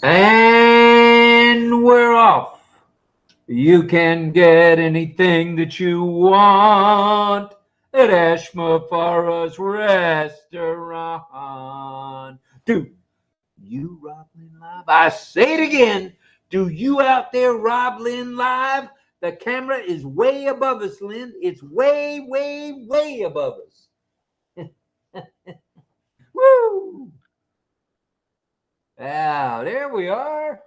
And we're off. You can get anything that you want at 𝗕𝗶𝗴𝗴𝗴𝗲𝗿's restaurant. Do you RobLynnLive? I say it again. Do you out there RobLynnLive? The camera is way above us, Lynn. It's way, way, way above us. Woo! Wow, there we are.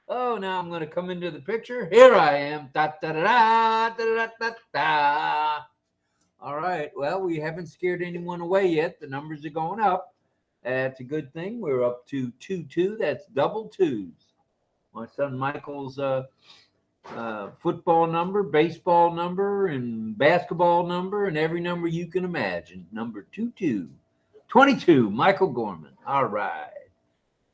Oh, now I'm going to come into the picture. Here I am. Da, da, da, da, da, da, da. All right. Well, we haven't scared anyone away yet. The numbers are going up. That's a good thing. We're up to 2-2. That's double twos. My son Michael's football number, baseball number, and basketball number, and every number you can imagine. Number 22. 22, Michael Gorman. All right.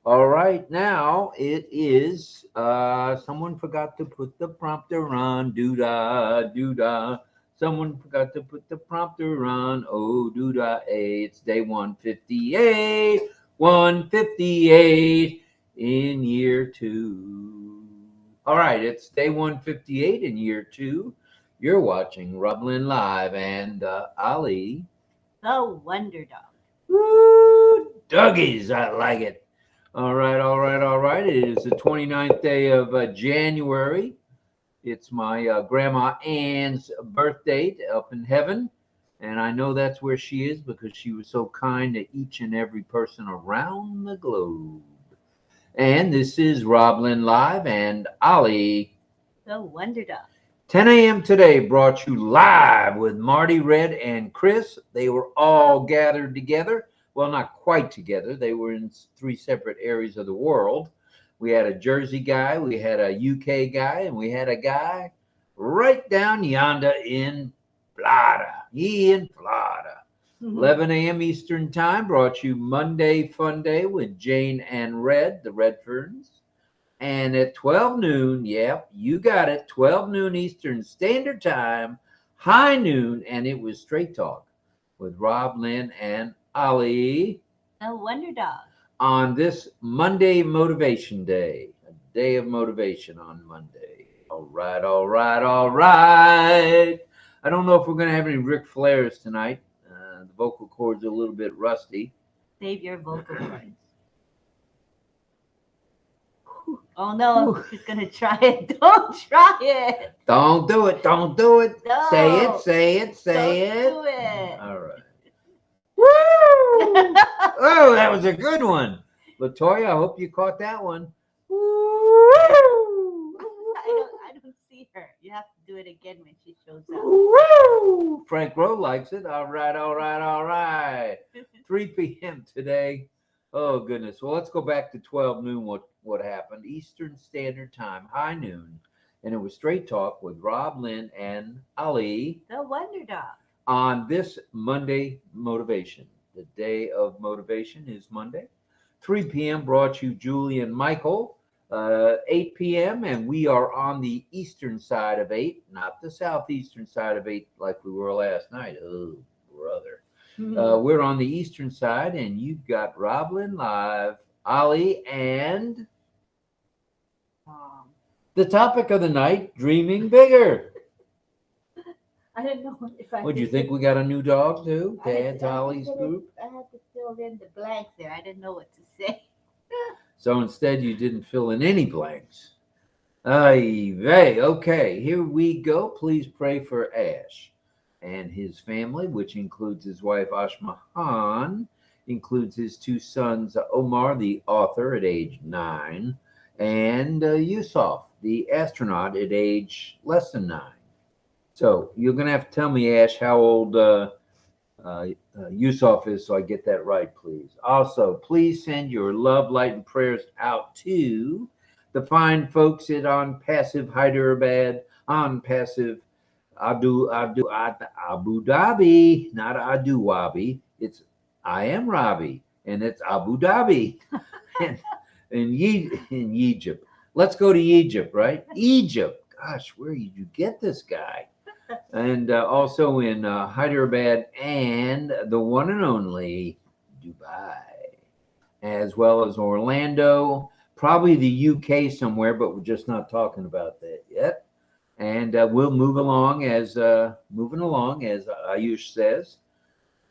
All right, now it is, someone forgot to put the prompter on, doo-dah, doo-dah. Someone forgot to put the prompter on, oh, doo-dah, it's day 158, 158 in year 2. All right, it's day 158 in year 2. You're watching RobLynnLive and Ali. The Wonder Dog. Woo, doggies, I like it. All right, all right, all right. It is the 29th day of January. It's my Grandma Ann's birthday up in heaven. And I know that's where she is because she was so kind to each and every person around the globe. And this is RobLynnLive and Ali. The Wonder Dog. 10 a.m. today brought you live with Marty, Red, and Chris. They were all gathered together. Well, not quite together. They were in 3 separate areas of the world. We had a Jersey guy, we had a UK guy, and we had a guy right down yonder in Florida. In Florida. 11 a.m. Eastern Time brought you Monday Fun Day with Jane and Red, the Redferns. And at 12 noon, yep, you got it, 12 noon Eastern Standard Time, high noon, and it was Straight Talk with Rob, Lynn, and Ali. The Wonder Dog. On this Monday Motivation Day, a day of motivation on Monday. All right, all right, all right. I don't know if we're going to have any Ric Flairs tonight. The vocal cords are a little bit rusty. Save your vocal cords. Oh no, she's going to try it. Don't try it. Don't do it. Don't do it. No. Say it, say it, say it. Don't do it. All right. Woo! Oh, that was a good one. Latoya, I hope you caught that one. Woo! I don't see her. You have to do it again when she shows up. Woo! Frank Rowe likes it. All right, all right, all right. 3 p.m. today. Oh, goodness. Well, let's go back to 12 noon. What happened? Eastern Standard Time, high noon. And it was Straight Talk with Rob, Lynn, and Ali. The Wonder Dog. On this Monday Motivation. The day of motivation is Monday. 3 p.m. brought you Julie and Michael. 8 p.m. and we are on the eastern side of 8, not the southeastern side of 8 like we were last night. Oh, brother. We're on the eastern side, and you've got RobLynnLive, Ali, and the topic of the night, dreaming bigger. I don't know if I. Would you think we got a new dog too? Dad's Ollie's group. I had to fill in the blanks there. I didn't know what to say. So instead, you didn't fill in any blanks. Ay vey. Okay, here we go. Please pray for Ash and his family, which includes his wife Ashmahan, includes his 2 sons, Omar, the author, at age 9, and Yusuf, the astronaut, at age less than 9. So you're going to have to tell me, Ash, how old Yusuf is so I get that right, please. Also, please send your love, light, and prayers out to the fine folks at ONPASSIVE Hyderabad, ONPASSIVE Abu Dhabi, not Adu Wabi. It's I am Robbie, and it's Abu Dhabi in Egypt. Let's go to Egypt, right? Egypt. Gosh, where did you get this guy? And also in Hyderabad and the one and only Dubai. as well as Orlando, probably the UK somewhere, but we're just not talking about that yet. And we'll move along as Ayush says.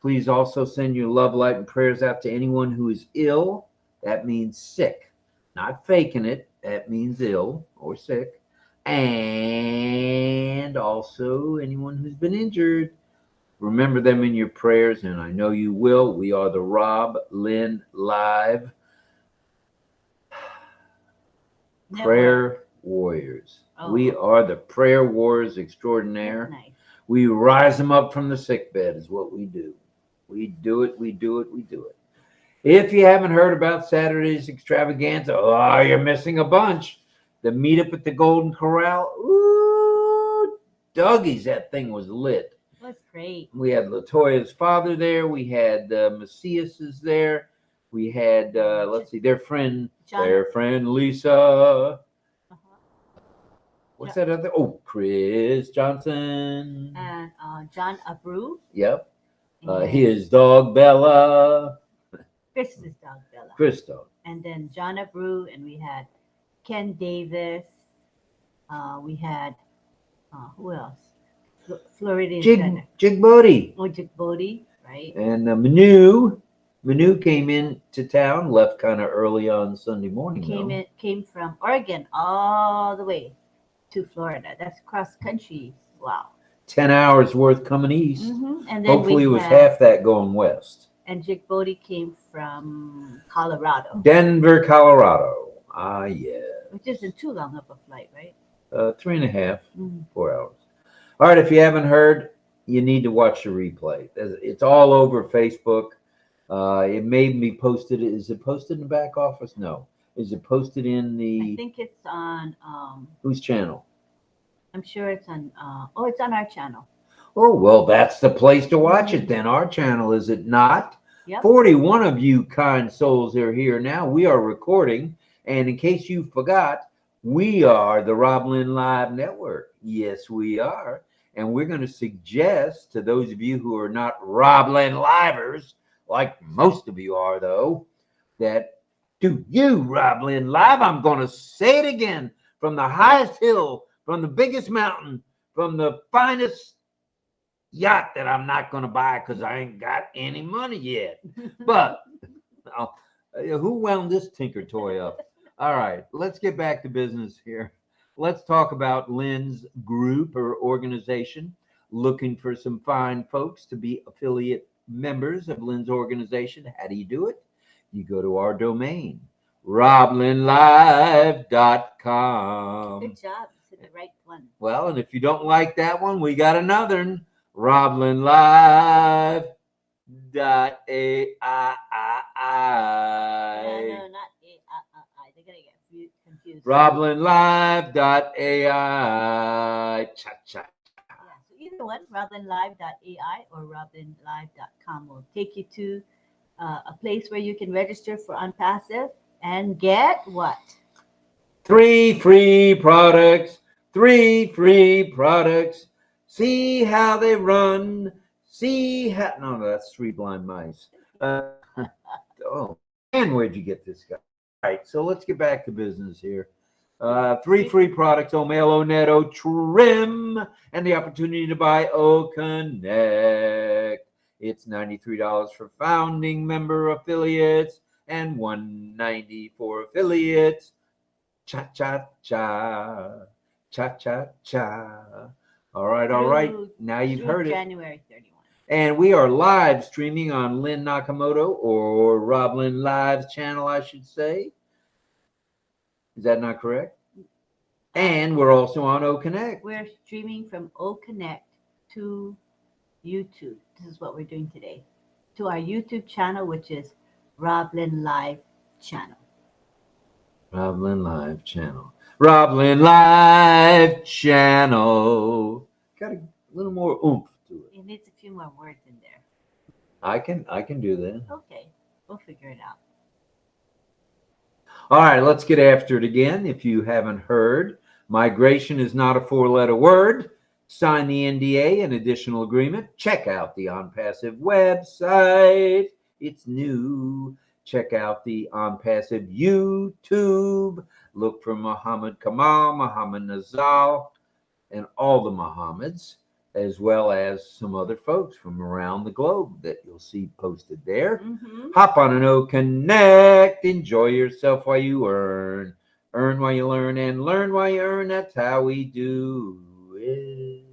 Please also send your love, light, and prayers out to anyone who is ill. That means sick, not faking it. That means ill or sick. And also anyone who's been injured. Remember them in your prayers, and I know you will. We are the RobLynnLive Prayer Warriors. Oh. We are the prayer warriors extraordinaire. Nice. We rise them up from the sick bed is what we do. We do it, we do it, we do it. If you haven't heard about Saturday's extravaganza, oh, you're missing a bunch. The meetup at the Golden Corral. Ooh, doggies, that thing was lit. That's great. We had Latoya's father there. We had Macias's there. We had, let's see, their friend Lisa. Uh-huh. What's that other? Oh, Chris Johnson. And John Abreu. Yep. His dog Bella. Chris's dog Bella. Chris dog. And then John Abreu, and we had Ken Davis. We had who else? Floridian Center. 𝗕𝗶𝗴𝗴𝗴𝗏𝗿. Oh, 𝗕𝗶𝗴𝗴𝗏𝗏, right? And Manu came into town, left kind of early on Sunday morning. Came from Oregon all the way to Florida. That's cross country. Wow. 10 hours worth coming east. Mm-hmm. And then Hopefully it was half that going west. And 𝗕𝗶𝗴𝗴𝗏𝗏 came from Colorado. Denver, Colorado. Ah, yeah. Which isn't too long of a flight, right? 3.5, 4 hours. All right, if you haven't heard, you need to watch the replay. It's all over Facebook. It made me post it. Is it posted in the back office? No. Is it posted in the... I think it's on... whose channel? I'm sure it's on... it's on our channel. Oh, well, that's the place to watch it then. Our channel, is it not? Yep. 41 of you kind souls are here now. We are recording. And in case you forgot, we are the RobLynnLive Network. Yes, we are. And we're going to suggest to those of you who are not RobLynnLivers, like most of you are, though, that do you RobLynnLive? I'm going to say it again. From the highest hill, from the biggest mountain, from the finest yacht that I'm not going to buy because I ain't got any money yet. But who wound this tinker toy up? All right, let's get back to business here. Let's talk about Lynn's group or organization, looking for some fine folks to be affiliate members of Lynn's organization. How do you do it? You go to our domain, RobLynnLive.com. Good job. It's the right one. Well, and if you don't like that one, we got another one, RobLynnLive.ai. No, not A-I. They're going to get confused. RobLynnLive.ai. Cha-cha. Yeah, so either one, RobLynnLive.ai or RobLynnLive.com will take you to a place where you can register for ONPASSIVE and get what? 3 free products. 3 free products. See how they run. See how... No, that's 3 blind mice. Oh, and where'd you get this guy? All right, so let's get back to business here. 3 free products, Omelo Netto trim, and the opportunity to buy OConnect. It's $93 for founding member affiliates and $190 for affiliates. Cha-cha-cha. Cha-cha-cha. All right, all right. Now you've heard it. January 31. And we are live streaming on Lynn Nakamoto or RobLynnLive's channel, I should say. Is that not correct? And we're also on OConnect. We're streaming from OConnect to YouTube. This is what we're doing today. To our YouTube channel, which is RobLynnLive channel. RobLynnLive channel. RobLynnLive channel. Got a little more oomph to it. It needs a few more words in there. I can do that. Okay, we'll figure it out. All right, let's get after it again. If you haven't heard, migration is not a 4-letter word. Sign the NDA, an additional agreement. Check out the ONPASSIVE website. It's new. check out the ONPASSIVE YouTube. Look for Muhammad Kamal, Muhammad Nazal, and all the Muhammads, as well as some other folks from around the globe that you'll see posted there. Hop on an OConnect. Enjoy yourself while you earn. Earn while you learn and learn while you earn. That's how we do it.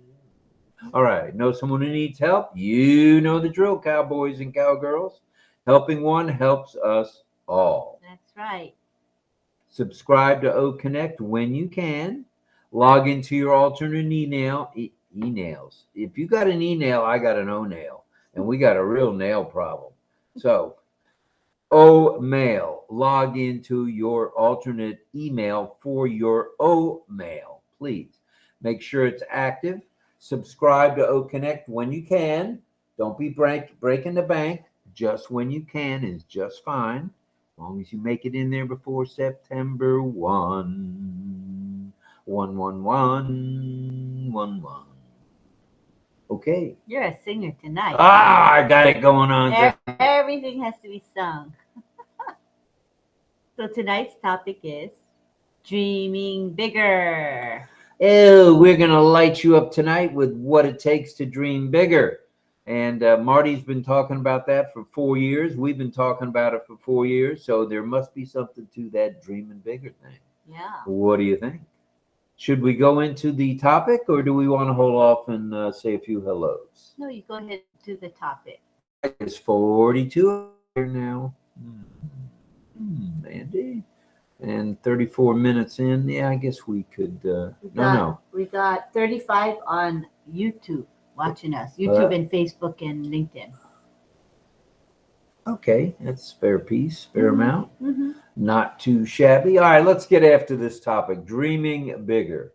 All right. Know someone who needs help? You know the drill, cowboys and cowgirls. Helping one helps us all. That's right. Subscribe to OConnect when you can. Log into your alternate emails. If you got an email, I got an O-nail, and we got a real nail problem. So, O-mail. Log into your alternate email for your O-mail, please. Make sure it's active. Subscribe to OConnect when you can. Don't be breaking the bank. Just when you can is just fine. As long as you make it in there before September 1. 11111. Okay. You're a singer tonight. I got it going on. Everything has to be sung. So tonight's topic is dreaming bigger. Oh, we're going to light you up tonight with what it takes to dream bigger. And Marty's been talking about that for 4 years. We've been talking about it for 4 years. So there must be something to that dreaming bigger thing. Yeah. What do you think? Should we go into the topic, or do we want to hold off and say a few hellos? No, you go ahead to the topic. It's 42 here now. Andy. And 34 minutes in. Yeah, I guess we could. We got 35 on YouTube watching us. YouTube and Facebook and LinkedIn. Okay, that's fair piece, fair amount. Not too shabby. All right, let's get after this topic. Dreaming bigger.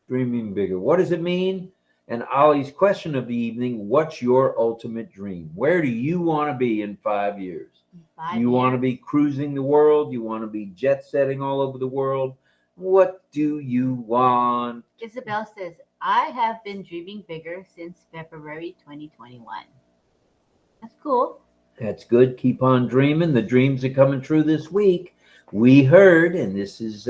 Dreaming bigger. What does it mean? And Ollie's question of the evening, what's your ultimate dream? Where do you want to be in 5 years? You want to be cruising the world? You want to be jet setting all over the world? What do you want? Isabel says, I have been dreaming bigger since February 2021. That's cool. That's good. Keep on dreaming. The dreams are coming true this week. We heard, and this is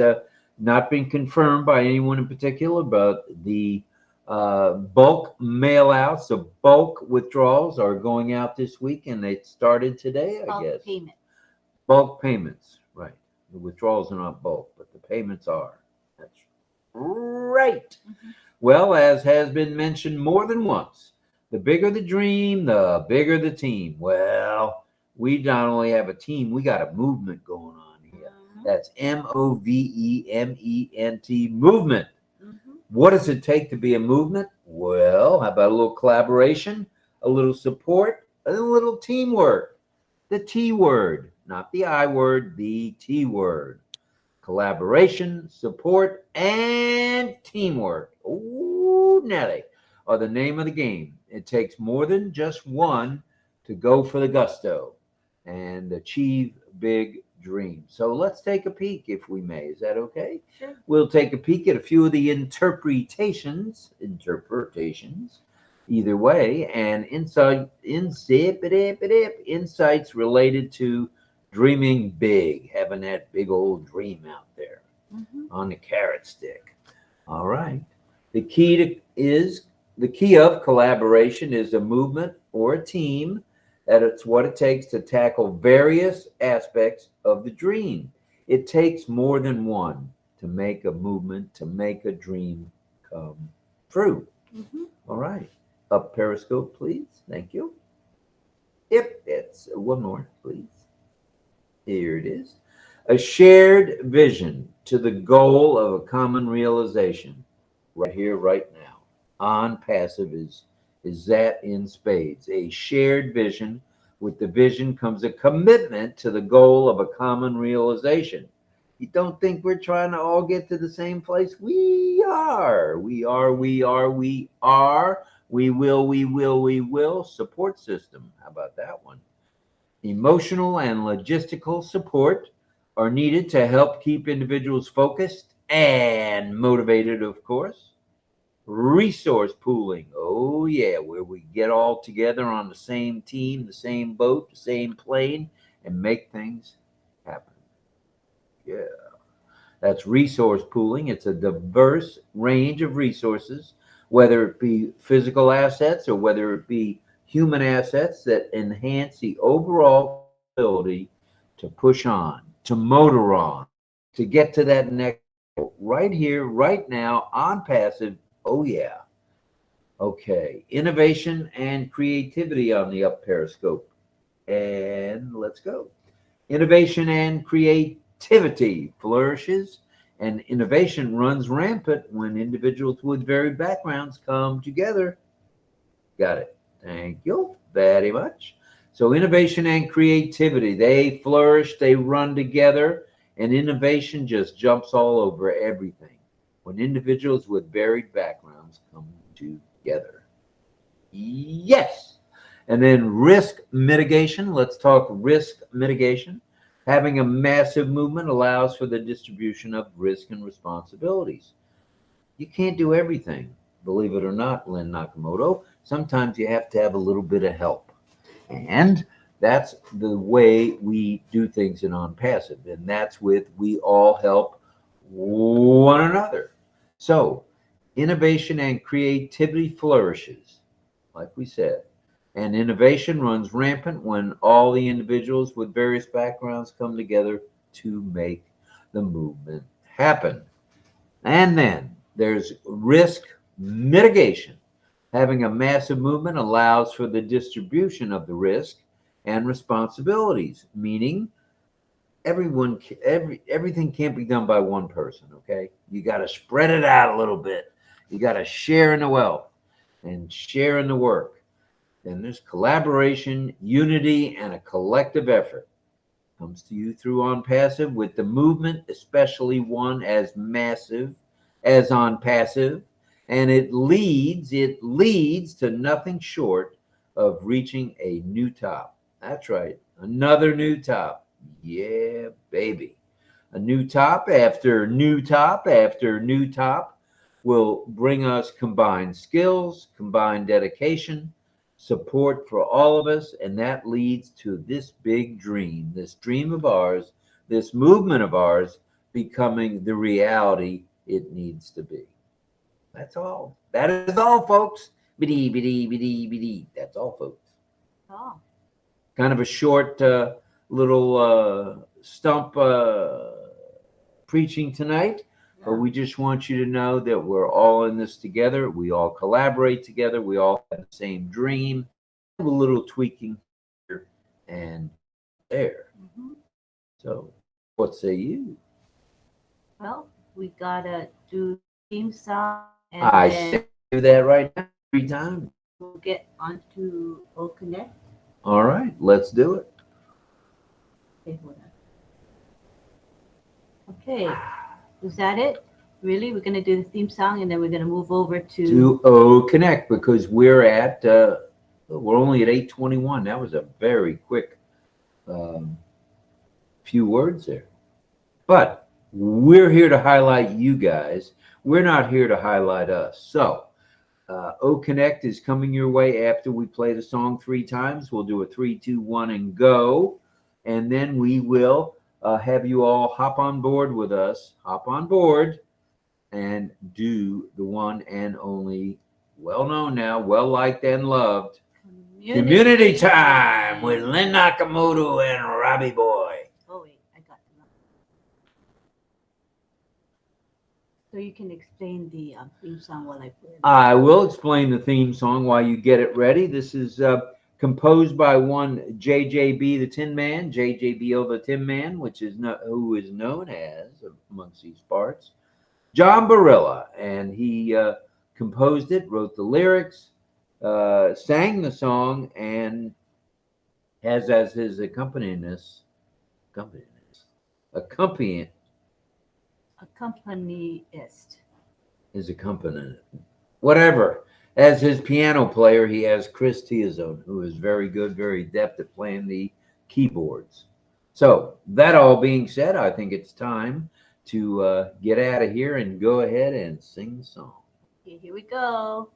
not been confirmed by anyone in particular, but the bulk mail-outs, the bulk withdrawals are going out this week, and they started today, I guess. Payment. Bulk payments, right. The withdrawals are not bulk, but the payments are. That's right. Well, as has been mentioned more than once, the bigger the dream, the bigger the team. Well, we not only have a team, we got a movement going on here. That's M-O-V-E-M-E-N-T, movement. What does it take to be a movement? Well, how about a little collaboration, a little support, a little teamwork? The T word, not the I word, the T word. Collaboration, support, and teamwork. Ooh, Nelly, are the name of the game. It takes more than just one to go for the gusto and achieve big dreams. So let's take a peek, if we may. Is that okay? Sure. We'll take a peek at a few of the interpretations, either way, and insights related to dreaming big, having that big old dream out there on the carrot stick. All right. The key of collaboration is a movement or a team. That it's what it takes to tackle various aspects of the dream. It takes more than one to make a movement, to make a dream come true. All right. Up Periscope, please. Thank you. Yep, it's one more, please. Here it is. A shared vision to the goal of a common realization. Right here, right now. ONPASSIVE is that in spades. A shared vision. With the vision comes a commitment to the goal of a common realization. You don't think we're trying to all get to the same place? We are. We are. We are. We are. We will. We will. We will. Support system. How about that one? Emotional and logistical support are needed to help keep individuals focused and motivated, of course. Resource pooling. Oh, yeah, where we get all together on the same team, the same boat, the same plane, and make things happen. Yeah. That's resource pooling. It's a diverse range of resources, whether it be physical assets or whether it be human assets that enhance the overall ability to push on, to motor on, to get to that next level. Right here, right now, on passive. Oh, yeah. Okay. Innovation and creativity on the up periscope. And let's go. Innovation and creativity flourishes, and innovation runs rampant when individuals with varied backgrounds come together. Got it. Thank you very much. So, innovation and creativity, they flourish, they run together, and innovation just jumps all over everything when individuals with varied backgrounds come together. Yes. And then risk mitigation. Let's talk risk mitigation. Having a massive movement allows for the distribution of risk and responsibilities. You can't do everything, believe it or not, Lynn Nakamoto. Sometimes you have to have a little bit of help. And that's the way we do things in ONPASSIVE. And that's with we all help one another. So innovation and creativity flourishes, like we said. And innovation runs rampant when all the individuals with various backgrounds come together to make the movement happen. And then there's risk mitigation. Having a massive movement allows for the distribution of the risk and responsibilities, meaning everything can't be done by one person, okay? You got to spread it out a little bit. You got to share in the wealth and share in the work. Then there's collaboration, unity, and a collective effort. Comes to you through ONPASSIVE with the movement, especially one as massive as ONPASSIVE, and it leads to nothing short of reaching a new top. That's right, another new top. Yeah, baby. A new top after new top after new top will bring us combined skills, combined dedication, support for all of us, and that leads to this big dream, this dream of ours, this movement of ours becoming the reality it needs to be. That's all. That is all, folks. Biddy, biddy, biddy, biddy. That's all, folks. Oh, Kind of a short little stump preaching tonight. But we just want you to know that we're all in this together. We all collaborate together. We all have the same dream. A little tweaking here and there. mhm. So, what say you? Well, we gotta do theme song, and I then say do that right now, 3 times. we'll get onto OConnect. All right, let's do it. Okay, hold on. Okay, is that it? Really? We're gonna do the theme song, and then we're gonna move over to. To OConnect because we're at we're only at 8:21. That was a very quick um, few words there. But we're here to highlight you guys. We're not here to highlight us. So, OConnect is coming your way after we play the song 3 times. We'll do a 3, 2, 1, and go. And then we will have you all hop on board with us, hop on board, and do the one and only, well known now, well liked and loved, Community Time with Lynn Nakamoto and Robbie Boy. Oh wait, I got the number. So you can explain the theme song while I play it. I will explain the theme song while you get it ready. This is composed by one JJB the Tin Man, JJBO the Tin Man, who is known as, amongst these parts, John Barilla. And he composed it, wrote the lyrics, sang the song, and has as his accompanist, his accompanist, whatever. As his piano player, he has Chris Tiazone, who is very good, very adept at playing the keyboards. So, that all being said, I think it's time to get out of here and go ahead and sing the song. Okay, here we go.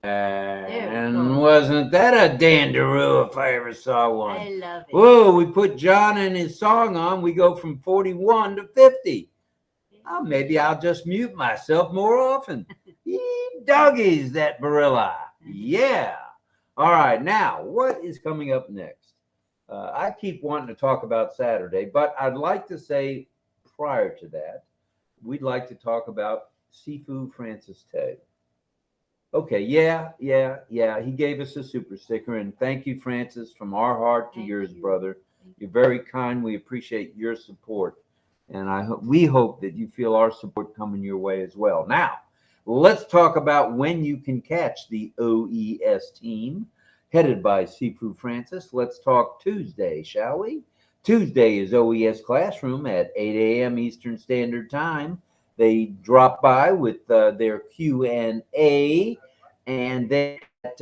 And wasn't that a dandaroo if I ever saw one? I love it. Whoa, we put John and his song on. We go from 41 to 50. Oh, maybe I'll just mute myself more often. Doggies, that 𝗕𝗴𝗴𝗴𝗴𝗲𝗵. Yeah. All right. Now, what is coming up next? I keep wanting to talk about Saturday, but I'd like to say prior to that, we'd like to talk about 𝗕𝗵𝗴𝗴𝗴𝗲𝗵 Francis Tay. Okay, yeah. He gave us a super sticker, and thank you, Francis, from our heart to yours, brother. You're very kind. We appreciate your support, and we hope that you feel our support coming your way as well. Now, let's talk about when you can catch the OES team headed by 𝗕𝗵𝗴𝗴𝗴𝗲𝗵 Francis. Let's talk Tuesday, shall we? Tuesday is OES Classroom at 8 a.m. Eastern Standard Time. They drop by with their Q&A, and then at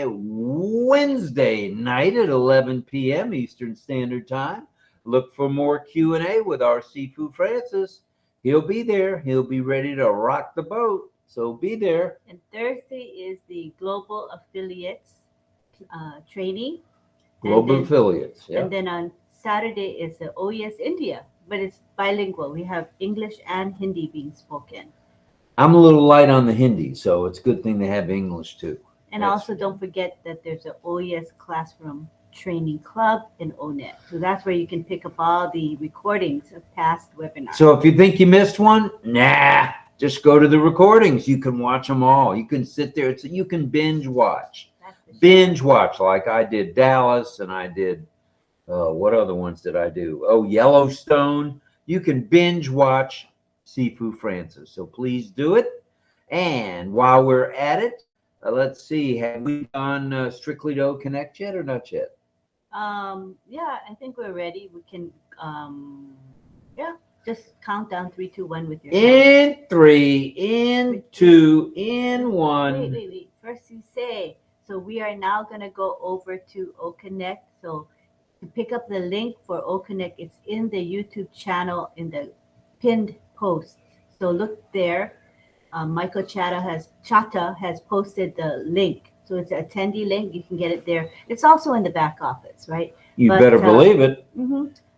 Wednesday night at 11 p.m. Eastern Standard Time, look for more Q&A with our 𝗕𝗵𝗴𝗴𝗴𝗲𝗵 Francis. He'll be there. He'll be ready to rock the boat. So be there. And Thursday is the Global Affiliates training. Global Affiliates. Yeah. And then on Saturday is the OES India, but it's bilingual. We have English and Hindi being spoken. I'm a little light on the Hindi, so it's a good thing they have English too. And also don't forget that there's an OES Classroom Training Club in ONET. So that's where you can pick up all the recordings of past webinars. So if you think you missed one, nah, just go to the recordings. You can watch them all. You can sit there. You can binge watch. Binge watch like I did Dallas, and I did, what other ones did I do? Oh, Yellowstone. You can binge watch 𝗕𝗵𝗴𝗴𝗴𝗲𝗵 Francis. So please do it. And while we're at it, let's see, have we gone strictly to OConnect yet or not yet? Yeah, I think we're ready. We can, just count down 3, 2, 1 with your In 3, in 2, in 1. Wait. First you say. So we are now going to go over to OConnect. So to pick up the link for OConnect, it's in the YouTube channel in the pinned post. So look there. Michael Chatta has posted the link. So it's an attendee link. You can get it there. It's also in the back office, right? You better believe it.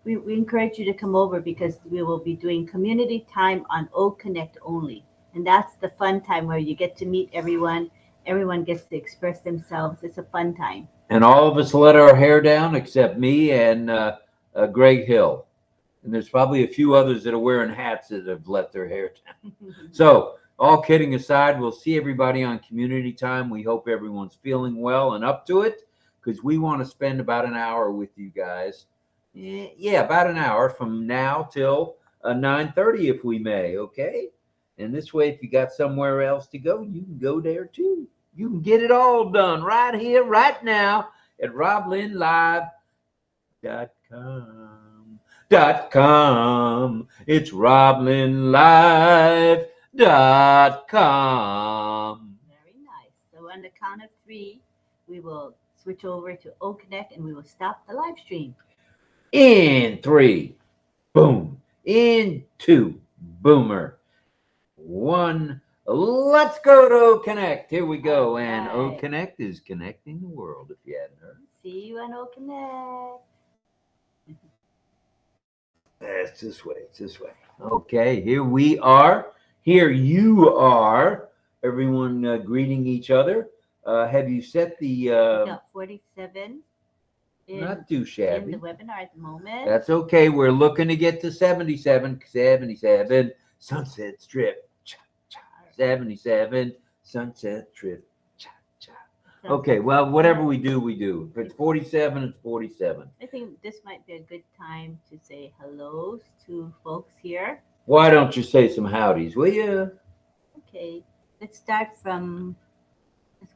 We encourage you to come over because we will be doing community time on OConnect only. And that's the fun time where you get to meet everyone. Everyone gets to express themselves. It's a fun time. And all of us let our hair down except me and Greg Hill. And there's probably a few others that are wearing hats that have let their hair down. So all kidding aside, we'll see everybody on community time. We hope everyone's feeling well and up to it because we want to spend about an hour with you guys. Yeah, about an hour from now till 9:30 if we may, okay? And this way, if you got somewhere else to go, you can go there too. You can get it all done right here, right now at RobLynnLive.com. It's RobLynnLive.com. Very nice. So on the count of 3, we will switch over to OConnect and we will stop the live stream. In 3, boom. In 2, boomer. 1, let's go to OConnect. Here we go. And OConnect is connecting the world, if you hadn't heard. See you on OConnect. It's this way. It's this way. Okay, here we are. Here you are. Everyone greeting each other. Have you set the... got 47. Not too shabby. In the webinar at the moment. That's okay. We're looking to get to 77. 77 Sunset Strip. 77 Sunset Strip. Okay, well, whatever we do, we do. If it's 47, it's 47. I think this might be a good time to say hello to folks here. Why don't you say some howdies, will you? Okay, let's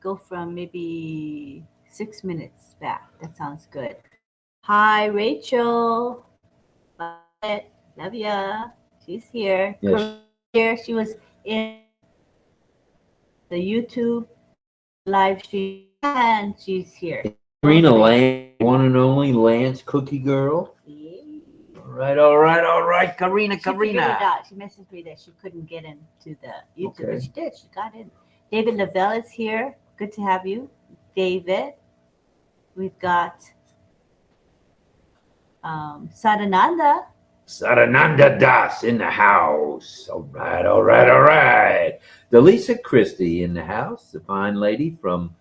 go from maybe 6 minutes back. That sounds good. Hi, Rachel. Bye. Love ya. She's here. Yes. Here, she was in the YouTube live stream, and she's here. Karina Lance, one and only Lance Cookie Girl. Yeah. All right. Karina. She figured it out. She messaged me that she couldn't get into the YouTube, Okay. but she did. She got in. David Lavelle is here. Good to have you, David. We've got Sadananda. Sadananda Das in the house. All right. Delisa Christie in the house, the fine lady from,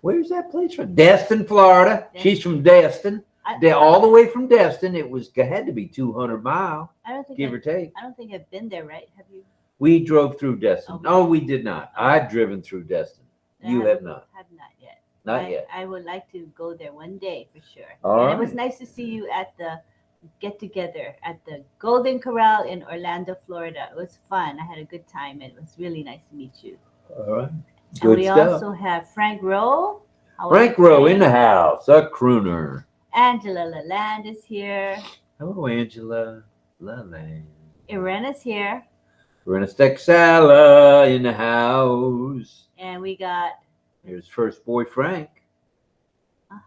where's that place from? Destin, Florida. She's from Destin. All the way from Destin. It had to be 200 miles, give or take. I don't think I've been there, right? Have you? We drove through Destin. No, we did not. Oh. I've driven through Destin. You have not. Have not yet. Not yet. I would like to go there one day for sure. All right. It was nice to see you at the get together at the Golden Corral in Orlando, Florida. It was fun. I had a good time. It was really nice to meet you. All right. And we also have Frank Rowe. Frank Rowe in the house, a crooner. Angela Lalande is here. Hello, Angela Lalande. Irena's here. Irena Stexala in the house. And we got... Here's first boy Frank.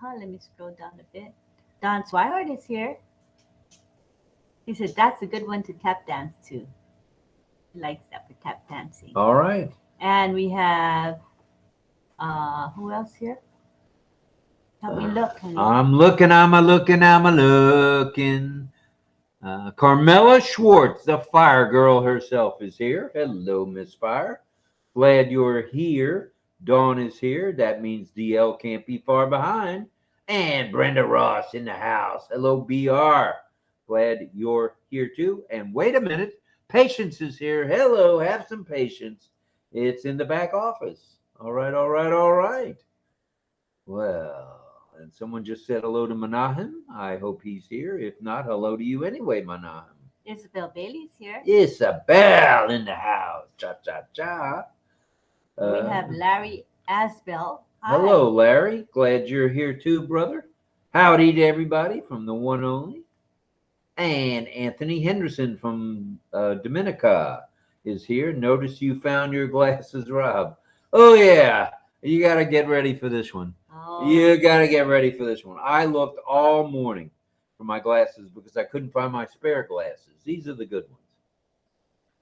Let me scroll down a bit. Don Swihart is here. He said that's a good one to tap dance to. He likes that for tap dancing. All right. And we have... who else here? Help me look, honey. I'm looking. Carmela Schwartz, the fire girl herself, is here. Hello, Miss Fire. Glad you're here. Dawn is here. That means DL can't be far behind. And Brenda Ross in the house. Hello, BR. Glad you're here too. And wait a minute. Patience is here. Hello, have some patience. It's in the back office. All right. Well, and someone just said hello to Menahem. I hope he's here. If not, hello to you anyway, Menahem. Isabel Bailey's here. Isabel in the house. Cha. We have Larry Asbell. Hi. Hello, Larry. Glad you're here too, brother. Howdy to everybody from the one only. And Anthony Henderson from Dominica is here. Notice you found your glasses, Rob. Oh, yeah. You got to get ready for this one. You got to get ready for this one. I looked all morning for my glasses because I couldn't find my spare glasses. These are the good ones.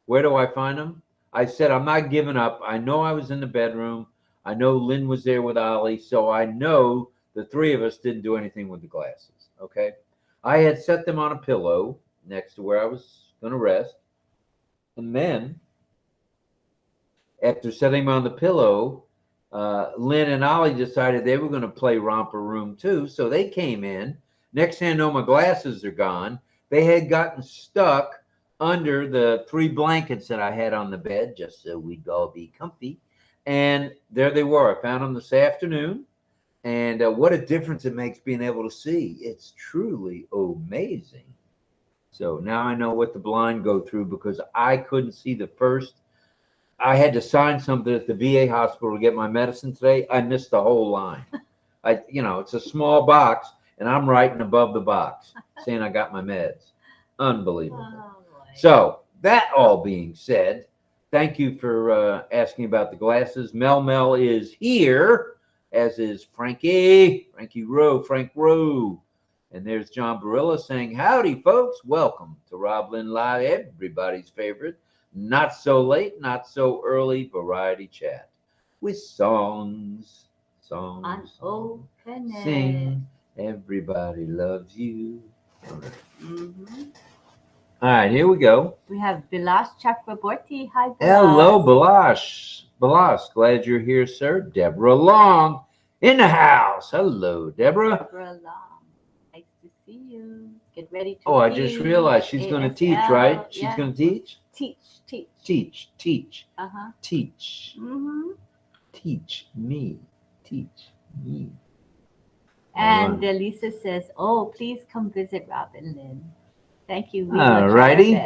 Where do I find them? I said, I'm not giving up. I know I was in the bedroom. I know Lynn was there with Ollie. So I know the three of us didn't do anything with the glasses. Okay. I had set them on a pillow next to where I was going to rest. And then after setting them on the pillow, Lynn and Ollie decided they were going to play Romper Room too. So they came in. Next thing I know, my glasses are gone. They had gotten stuck under the 3 blankets that I had on the bed just so we'd all be comfy. And there they were. I found them this afternoon. And what a difference it makes being able to see. It's truly amazing. So now I know what the blind go through because I couldn't see the first. I had to sign something at the VA hospital to get my medicine today. I missed the whole line. It's a small box, and I'm writing above the box saying I got my meds. Unbelievable. So that all being said, thank you for asking about the glasses. Mel is here, as is Frank Rowe. And there's John Barilla saying, howdy, folks. Welcome to RobLynnLive, everybody's favorite. Not so late, not so early variety chat with songs. On OConnect. Sing. Everybody loves you. All right, here we go. We have Bilash Chakraborty. Hi, Bilash. Hello, Bilash. Glad you're here, sir. Deborah Long in the house. Hello, Deborah. Deborah Long. Nice to see you. Get ready to I just realized she's going to teach, right? She's going to teach? Teach. Teach. Teach me. And Lisa says, please come visit Rob and Lynn. Thank you. All righty.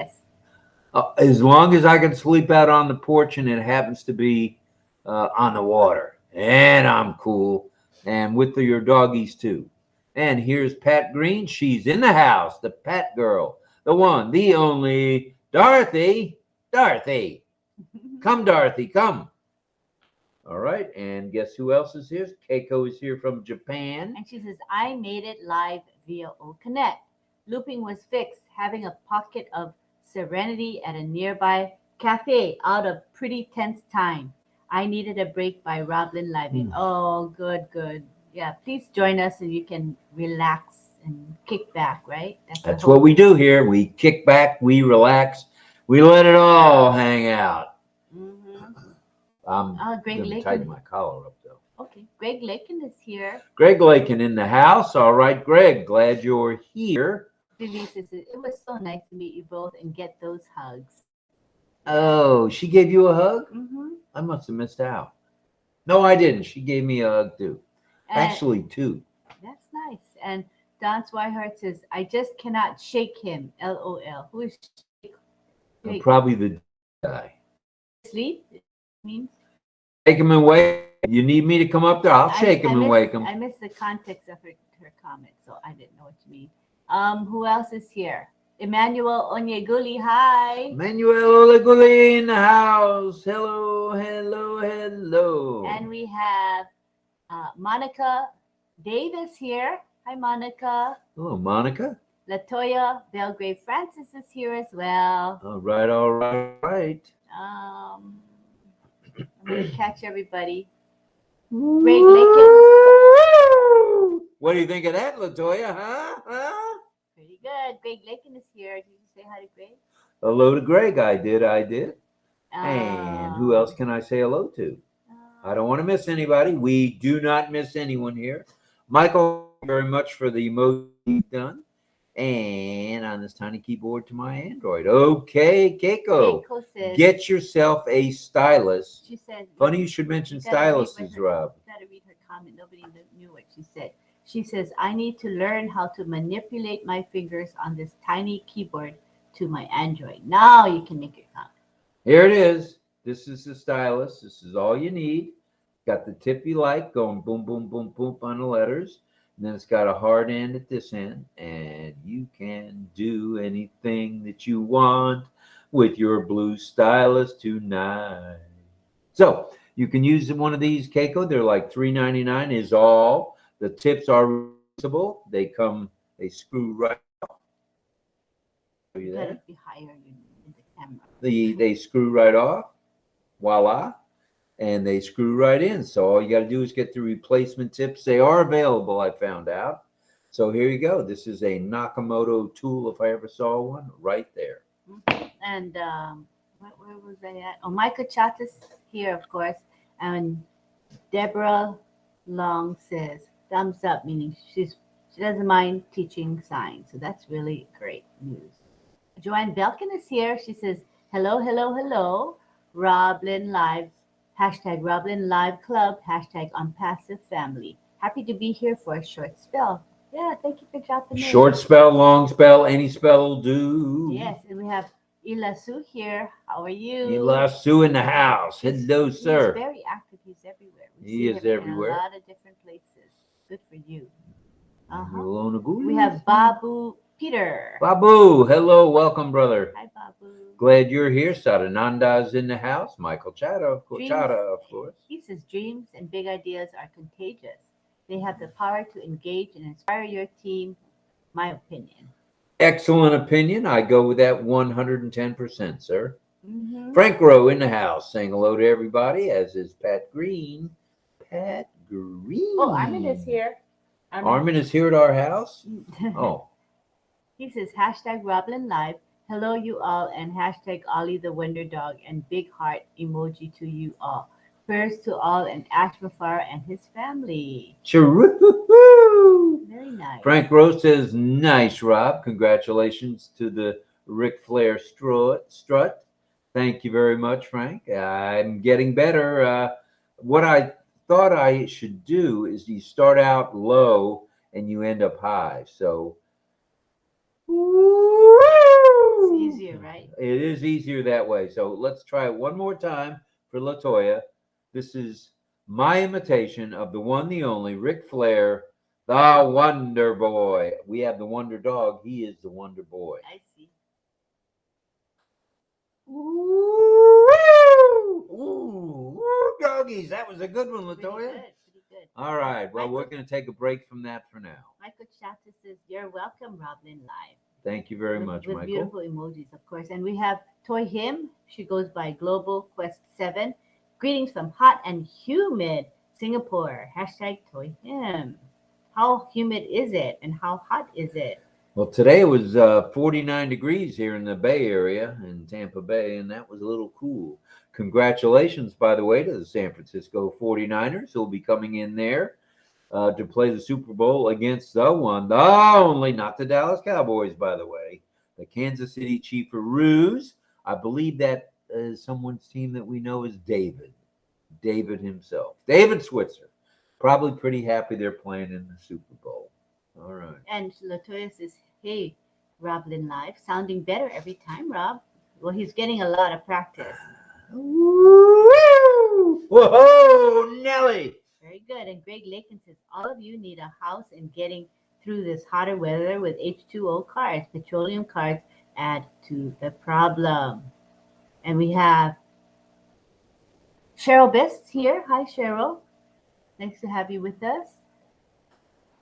As long as I can sleep out on the porch and it happens to be on the water. And I'm cool. And with your doggies too. And here's Pat Green. She's in the house. The Pat girl. The one, the only, Dorothy. Come, Dorothy, come. All right. And guess who else is here? Keiko is here from Japan. And she says, I made it live via OConnect. Looping was fixed, having a pocket of serenity at a nearby cafe out of pretty tense time. I needed a break by RobLynNLive. Oh, good, good. Yeah, please join us and you can relax and kick back, right? That's what we do here. We kick back, we relax, we let it all hang out. I'm Greg going to Lakin. tighten my collar up, though. Okay, Greg Lakin is here. Greg Lakin in the house. All right, Greg, glad you're here. Denise says, it was so nice to meet you both and get those hugs. Oh, she gave you a hug? Mm-hmm. I must have missed out. No, I didn't. She gave me a hug, too. Actually, two. That's nice. And Don Swihart says, I just cannot shake him, LOL. Who is shake? Probably the guy. Sleep? Means? Shake him and wake. You need me to come up there? I'll shake him and wake him. I missed the context of her comment, so I didn't know what you mean. Who else is here? Emmanuel Onyeguli, hi. Emmanuel Onyeguli in the house. Hello, hello, hello. And we have Monica Davis here. Hi, Monica. Hello, Monica. Latoya Belgrave Francis is here as well. All right, all right, all right. I'm going to catch everybody. Greg Lakin. What do you think of that, Latoya? Huh? Pretty good. Greg Lakin is here. Did you say hi to Greg? Hello to Greg. I did. And who else can I say hello to? I don't want to miss anybody. We do not miss anyone here. Michael, thank you very much for the emoji you've done. And on this tiny keyboard to my Android. Okay, Keiko says, get yourself a stylus. She said, funny you should mention styluses, Rob. You got to read her comment. Nobody knew what she said. She says, I need to learn how to manipulate my fingers on this tiny keyboard to my Android. Now you can make your comment. Here it is. This is the stylus. This is all you need. Got the tip you like going boom, boom, boom, boom on the letters. And then it's got a hard end at this end. And you can do anything that you want with your blue stylus tonight. So you can use one of these, Keiko. They're like $3.99 is all. The tips are reusable. They screw right off. You gotta be higher in the camera. They screw right off. Voila. And they screw right in. So all you got to do is get the replacement tips. They are available, I found out. So here you go. This is a Nakamoto tool, if I ever saw one, right there. And where was I at? Oh, Micah Chatas here, of course. And Deborah Long says, thumbs up, meaning she doesn't mind teaching signs. So that's really great news. Joanne Belkin is here. She says, hello, hello, hello. RobLynnLive. Hashtag RobLynnLive Club. Hashtag ONPASSIVE family. Happy to be here for a short spell. Yeah, thank you for dropping in. Short spell, long spell, any spell will do. Yes, and we have Ila Sue here. How are you? Ila Sue in the house. Hello, sir. He's very active. He's everywhere. He is everywhere. In a lot of different places. Good for you. We have Babu Peter. Babu, hello, welcome, brother. Hi, Babu. Glad you're here. Sadananda's in the house. Michael Chata, of course. He says dreams and big ideas are contagious. They have the power to engage and inspire your team. My opinion. Excellent opinion. I go with that 110%, sir. Frank Rowe in the house saying hello to everybody, as is Pat Green. Pat Green. Oh, Armin is here. Armin is here at our house? Oh. He says, hashtag RobLynnLive. Hello, you all, and hashtag Ollie the Wonder Dog and big heart emoji to you all. Prayers to all and 𝗗𝗿𝗴𝗴𝗴𝗏 and his family. Very nice. Frank Rose says, nice, Rob. Congratulations to the Ric Flair strut. Thank you very much, Frank. I'm getting better. What I thought I should do is you start out low and you end up high. So it's easier, right? It is easier that way. So let's try it one more time for Latoya. This is my imitation of the one, the only Ric Flair, the Wonder Boy. We have the Wonder Dog. He is the Wonder Boy. I see. Ooh, doggies. That was a good one, Latoya. Pretty good. All right. Well, Michael- we're going to take a break from that for now. Michael Chatta says, "You're welcome, RobLynnLive." Thank you very with, much, with Michael. beautiful emojis, of course. And we have Toy Him. She goes by Global Quest 7. Greetings from hot and humid Singapore. Hashtag Toy Him. How humid is it and how hot is it? Well, today it was 49 degrees here in the Bay Area in Tampa Bay, and that was a little cool. Congratulations, by the way, to the San Francisco 49ers who will be coming in there to play the Super Bowl against the one, the only, not the Dallas Cowboys, by the way, the Kansas City Chiefs. I believe that is someone's team that we know is David himself, David Switzer. Probably pretty happy they're playing in the Super Bowl. All right. And Latoya says, "Hey, RobLynnLive, sounding better every time, Rob." Well, he's getting a lot of practice. Whoa, Nelly. Very good. And Greg Lakin says, "All of you need a house and getting through this hotter weather with H2O cars. Petroleum cars add to the problem." And we have Cheryl Best here. Hi, Cheryl. Nice to have you with us.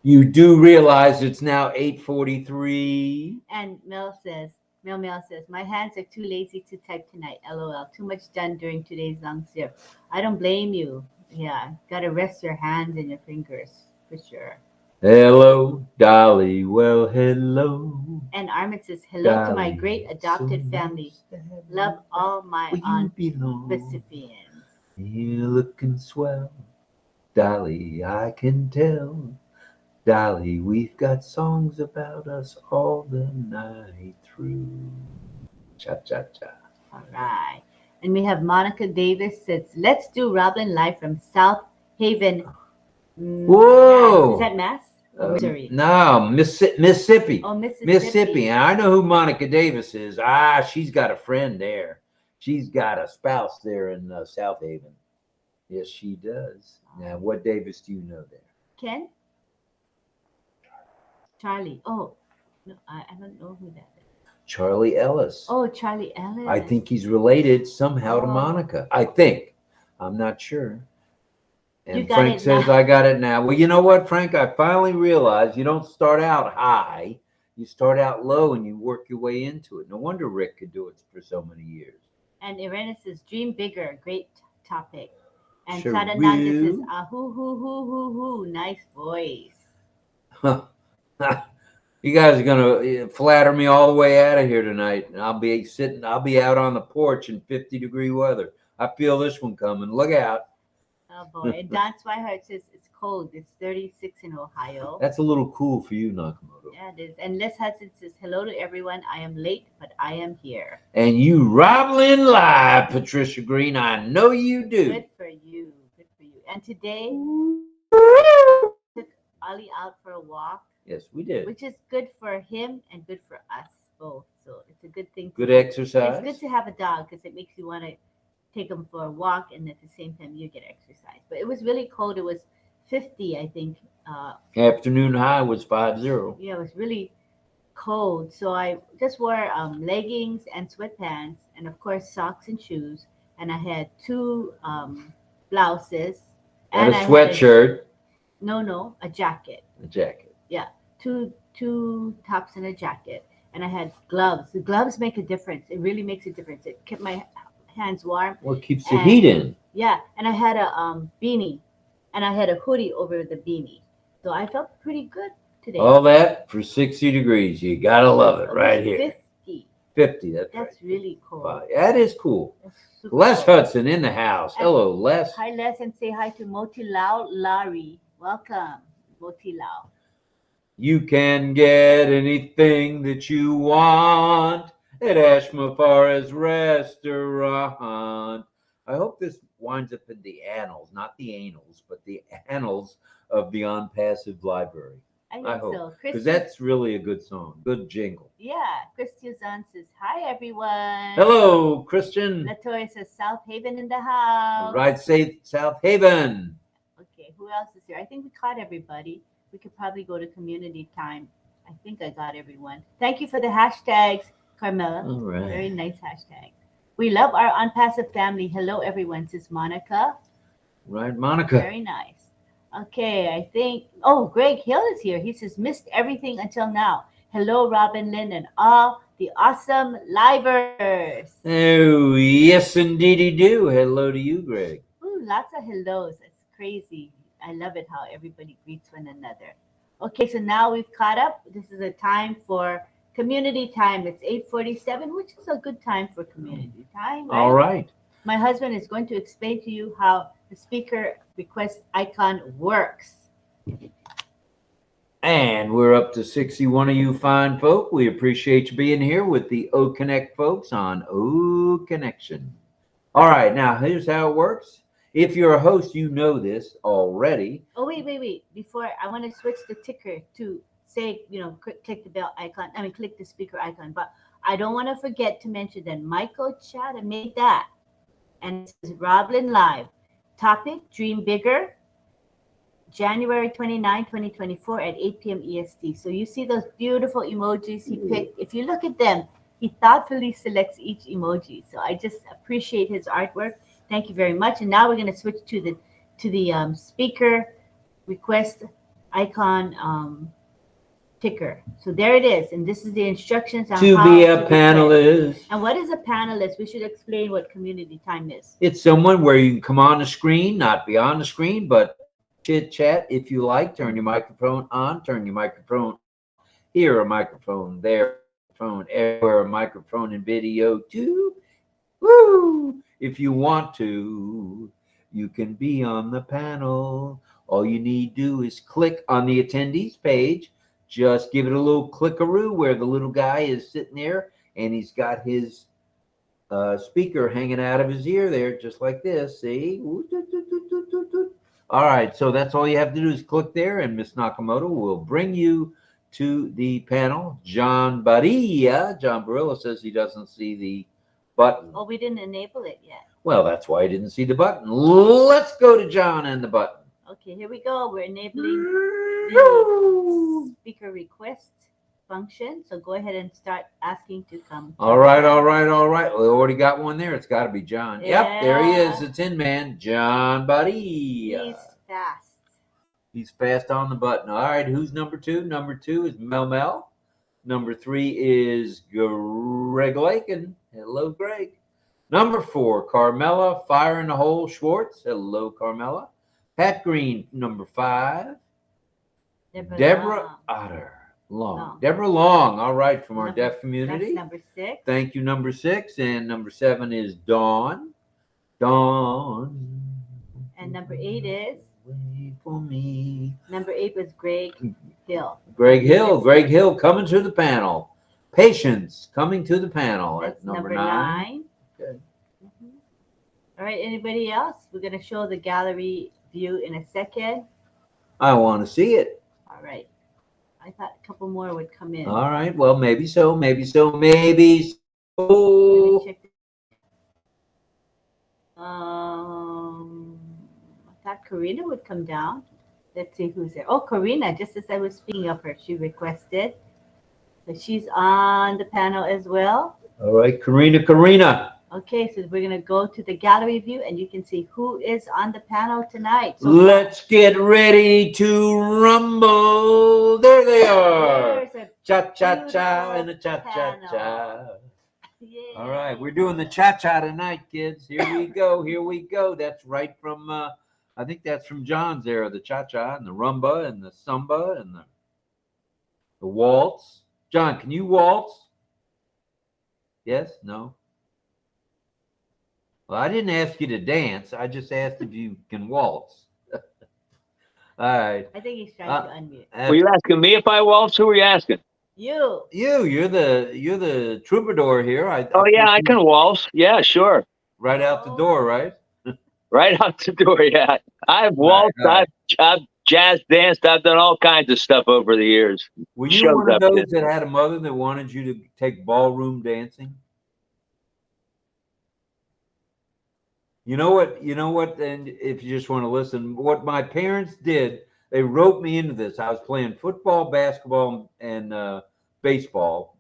You do realize it's now 8:43. And Mel says, "My hands are too lazy to type tonight. LOL. Too much done during today's long shift." I don't blame you. Yeah, gotta rest your hands and your fingers for sure. Hello, Dolly. Well, hello. And Armin says, "Hello to my Dolly. great adopted So family. nice to have Love you all my where you belong. recipients." You're looking swell, Dolly, I can tell. Dolly, we've got songs about us all the night through. Cha-cha-cha. All right. And we have Monica Davis says, "Let's do RobLynnLive from South Haven." Whoa. Is that Mass? Or Missouri? No, Mississippi. Oh, Mississippi. Mississippi. And I know who Monica Davis is. She's got a friend there. She's got a spouse there in South Haven. Yes, she does. Now, what Davis do you know there? Ken? Charlie. Oh, no, I don't know who that is. Charlie Ellis. Oh, Charlie Ellis. I think he's related somehow to Oh. Monica. I think. I'm not sure. You And got Frank it says, now. "I got it now." Well, you know what, Frank? I finally realized you don't start out high. You start out low and you work your way into it. No wonder Rick could do it for so many years. And Irena says, "Dream bigger." Great topic. And Sure Sadananda will. says, "Hoo, hoo, hoo, hoo, hoo." Nice voice. You guys are gonna flatter me all the way out of here tonight, and I'll be out on the porch in 50-degree weather. I feel this one coming. Look out. Oh, boy. And Don Swihart says, "It's cold. It's 36 in Ohio." That's a little cool for you, Nakamoto. Yeah, it is. And Les Hudson says, "Hello to everyone. I am late, but I am here." And you RobLynnLive, Patricia Green. I know you do. Good for you. Good for you. And today, took Ali out for a walk, Yes, we did. which is good for him and good for us both. So it's a good thing. Good do. exercise. It's good to have a dog because it makes you want to take him for a walk, and at the same time you get exercise. But it was really cold. It was 50, I think. Afternoon high was 50. Yeah, it was really cold. So I just wore leggings and sweatpants, and of course socks and shoes. And I had two blouses And a I had sweatshirt. a jacket. A jacket. Yeah, two tops and a jacket. And I had gloves. The gloves make a difference. It really makes a difference. It kept my hands warm. Well, it keeps the heat in. Yeah, and I had a beanie, and I had a hoodie over the beanie. So I felt pretty good today. All that for 60 degrees. You gotta love it right here. 50. 50, that's right. That's really cool. Wow, that is cool. That's super Les cool. Hudson in the house. Hello, Les. Hi, Les, and say hi to Motilao Larry. Welcome, Motilao. You can get anything that you want at Ashmafar's restaurant. I hope this winds up in the annals, not the annals, but the annals of the ONPASSIVE library. I hope. so. Because that's really a good song, good jingle. Yeah, Christy Zahn says, "Hi, everyone." Hello, Christian. Latoya says, "South Haven in the house." Ride safe, South Haven. Okay, who else is here? I think we caught everybody. We could probably go to community time. I think I got everyone. Thank you for the hashtags, Carmela. All right. Very nice hashtag. We love our ONPASSIVE family. Hello, everyone, says Monica. Right, Monica. Very nice. Okay, I think. Oh, Greg Hill is here. He says, missed everything until now. Hello, RobLynn and all the awesome livers. Oh, yes, indeedy do. Hello to you, Greg. Ooh, lots of hellos. It's crazy. I love it how everybody greets one another. Okay, so now we've caught up. This is a time for community time. It's 8:47, which is a good time for community time, right? All right. My husband is going to explain to you how the speaker request icon works. And we're up to 61 of you fine folk. We appreciate you being here with the OConnect folks on OConnection. All right, now here's how it works. If you're a host, you know this already. Oh, wait. Before, I want to switch the ticker to say, click the bell icon. I mean, click the speaker icon. But I don't want to forget to mention that Michael Chata made that. And it says RobLynnLive. Topic, Dream Bigger, January 29, 2024 at 8 p.m. EST. So you see those beautiful emojis he picked. If you look at them, he thoughtfully selects each emoji. So I just appreciate his artwork. Thank you very much. And now we're going to switch to the speaker request icon ticker. So there it is. And this is the instructions on To how be to a request. panelist. And what is a panelist? We should explain what community time is. It's someone where you can come on the screen, not be on the screen, but chit chat if you like. Turn your microphone on, turn your microphone here, a microphone there, phone everywhere, a microphone and video too. Woo! If you want to, you can be on the panel. All you need to do is click on the attendees page. Just give it a little clickaroo where the little guy is sitting there and he's got his speaker hanging out of his ear there, just like this. See? All right, so that's all you have to do is click there, and Miss Nakamoto will bring you to the panel. John Barilla says he doesn't see the button. Oh, we didn't enable it yet. Well, that's why I didn't see the button. Let's go to John and the button. Okay, here we go. We're enabling the speaker request function. So go ahead and start asking to come. All right. We already got one there. It's got to be John. Yeah. Yep, there he is. The Tin Man, John Barilla. He's fast. He's fast on the button. All right, who's number two? Number 2 is Mel. Number 3 is Greg Lakin. Hello, Greg. Number 4, Carmela Fire in the Hole Schwartz. Hello, Carmela. Pat Green, number 5. Deborah Otter. Long. Deborah Long. All right, from our deaf community. That's number 6. Thank you, number 6. And number 7 is Dawn. Dawn. And number 8 is? Wait for me. Number 8 was Greg Hill. Greg Hill. Greg Hill coming to the panel. Patience coming to the panel. That's at number 9. Okay. All right, anybody else? We're going to show the gallery view in a second. I want to see it. All right. I thought a couple more would come in. All right. Well, maybe so. Maybe so. Maybe so. I thought Karina would come down. Let's see who's there. Oh, Karina, just as I was speaking of her, she requested. So she's on the panel as well. All right, Karina. Okay, so we're going to go to the gallery view and you can see who is on the panel tonight. So let's get ready to rumble. There they are. Cha-cha-cha and a cha-cha-cha. Yay. All right, we're doing the cha-cha tonight, kids. Here we go. That's right from, I think that's from John's era, the cha-cha and the rumba and the samba and the waltz. John, can you waltz? Yes? No? Well, I didn't ask you to dance. I just asked if you can waltz. All right. I think he's trying to unmute. Were you asking me if I waltz? Who were you asking? You're the troubadour here. I can waltz. Yeah, sure. Right out the door, right? Right out the door, yeah. I've waltzed, right. I've jazz danced, I've done all kinds of stuff over the years. Were you one of those that had a mother that wanted you to take ballroom dancing? You know what, and if you just want to listen, what my parents did, they roped me into this. I was playing football, basketball, and baseball.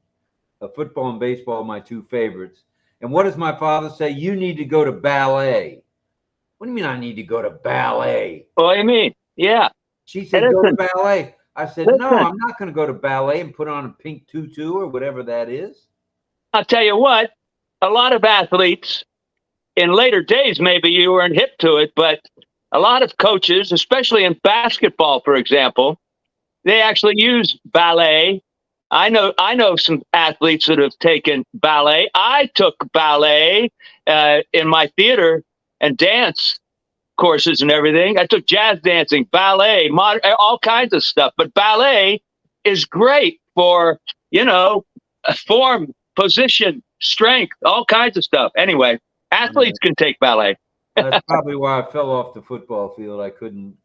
Football and baseball, my 2 favorites. And what does my father say? You need to go to ballet. What do you mean I need to go to ballet? What do you mean? Yeah. She said, Hey, go to listen. ballet. I said, no, Listen. I'm not going to go to ballet and put on a pink tutu or whatever that is. I'll tell you what, a lot of athletes in later days, maybe you weren't hip to it, but a lot of coaches, especially in basketball, for example, they actually use ballet. I know some athletes that have taken ballet. I took ballet in my theater and dance courses and everything. I took jazz dancing, ballet, all kinds of stuff. But ballet is great for, form, position, strength, all kinds of stuff. Anyway, athletes can take ballet. That's probably why I fell off the football field. I couldn't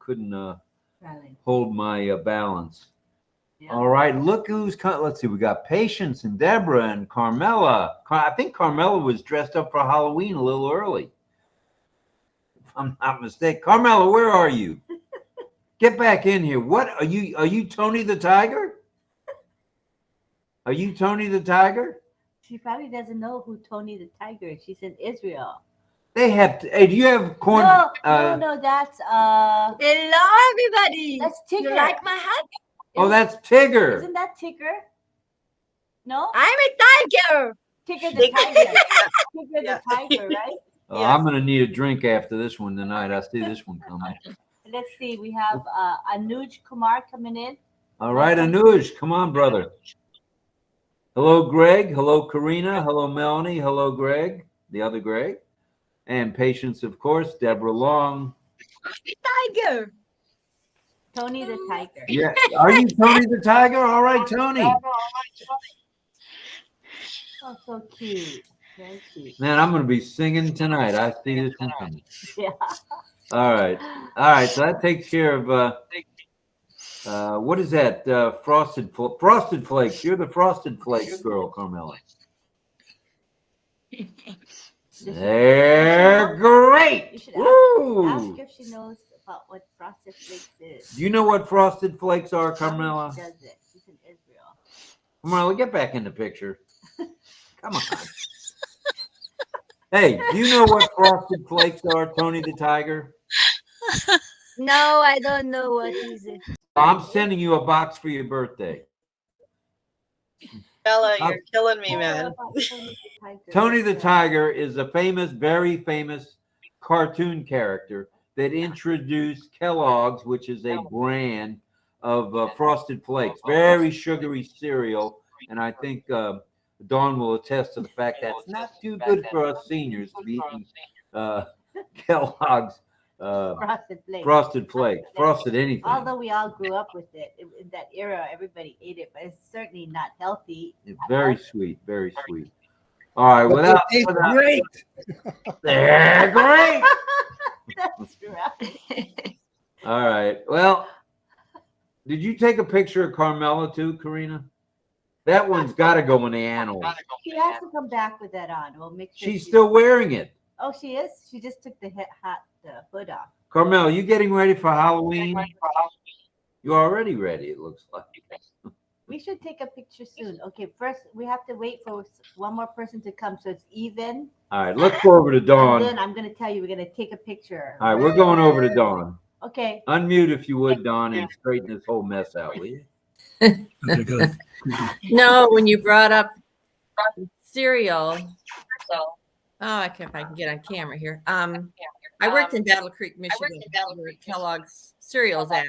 hold my balance. Yeah. All right, look who's coming. Let's see, we got Patience and Deborah and Carmela. I think Carmela was dressed up for Halloween a little early, if I'm not mistaken. Carmela, where are you? Get back in here. What are you? Are you Tony the Tiger? Are you Tony the Tiger? She probably doesn't know who Tony the Tiger is. She's in Israel. They have. Hey, do you have corn? No, that's Hello, everybody. That's Tigger. You like my hat? Oh, that's Tigger. Isn't that Tigger? No, I'm a tiger. Tigger the Tiger. Tigger the Tiger, right? Oh, yes. I'm gonna need a drink after this one tonight. I see this one coming. Let's see. We have Anuj Kumar coming in. All right, Anuj, come on, brother. Hello, Greg. Hello, Karina. Hello, Melanie. Hello, Greg. The other Greg. And Patience, of course. Deborah Long. Tiger. Tony the Tiger. Yeah. Are you Tony the Tiger? All right, Tony. Oh, so cute. Very cute. Man, I'm going to be singing tonight. I see this one coming. Yeah. All right. All right. So that takes care of, what is that? Frosted Flakes. You're the Frosted Flakes girl, Carmela. They're great. You should ask if she knows about what Frosted Flakes is. Do you know what Frosted Flakes are, Carmela? She does it. She's in Israel. Carmela, get back in the picture. Come on. Hey, do you know what Frosted Flakes are, Tony the Tiger? No, I don't know what is it. I'm sending you a box for your birthday. Bella, you're killing me, man. Tony the Tiger is a famous, very famous cartoon character that introduced Kellogg's, which is a brand of Frosted Flakes. Very sugary cereal. And I think Dawn will attest to the fact that it's not too good for us seniors to be eating Kellogg's frosted flakes, frosted anything. Although we all grew up with it in that era, everybody ate it, but it's certainly not healthy. It's very sweet, very sweet. All right, Great. They're great. That's right. All right. Well, did you take a picture of Carmela too, Karina? That one's got to go in the annals. She has to come back with that on. We'll make sure she's still wearing it. Oh, she is? She just took the hood off. Carmel, you getting ready for Halloween? You're already ready, it looks like. We should take a picture soon. Okay, first we have to wait for one more person to come so it's even. All right, let's go over to Dawn. And then I'm going to tell you we're going to take a picture. All right, we're going over to Dawn. Okay. Unmute if you would, Dawn, and straighten this whole mess out, will you? Okay, good. No, when you brought up cereal. Oh, I can't if I can get on camera here. I worked in Battle Creek, Michigan, where Kellogg's cereal's at.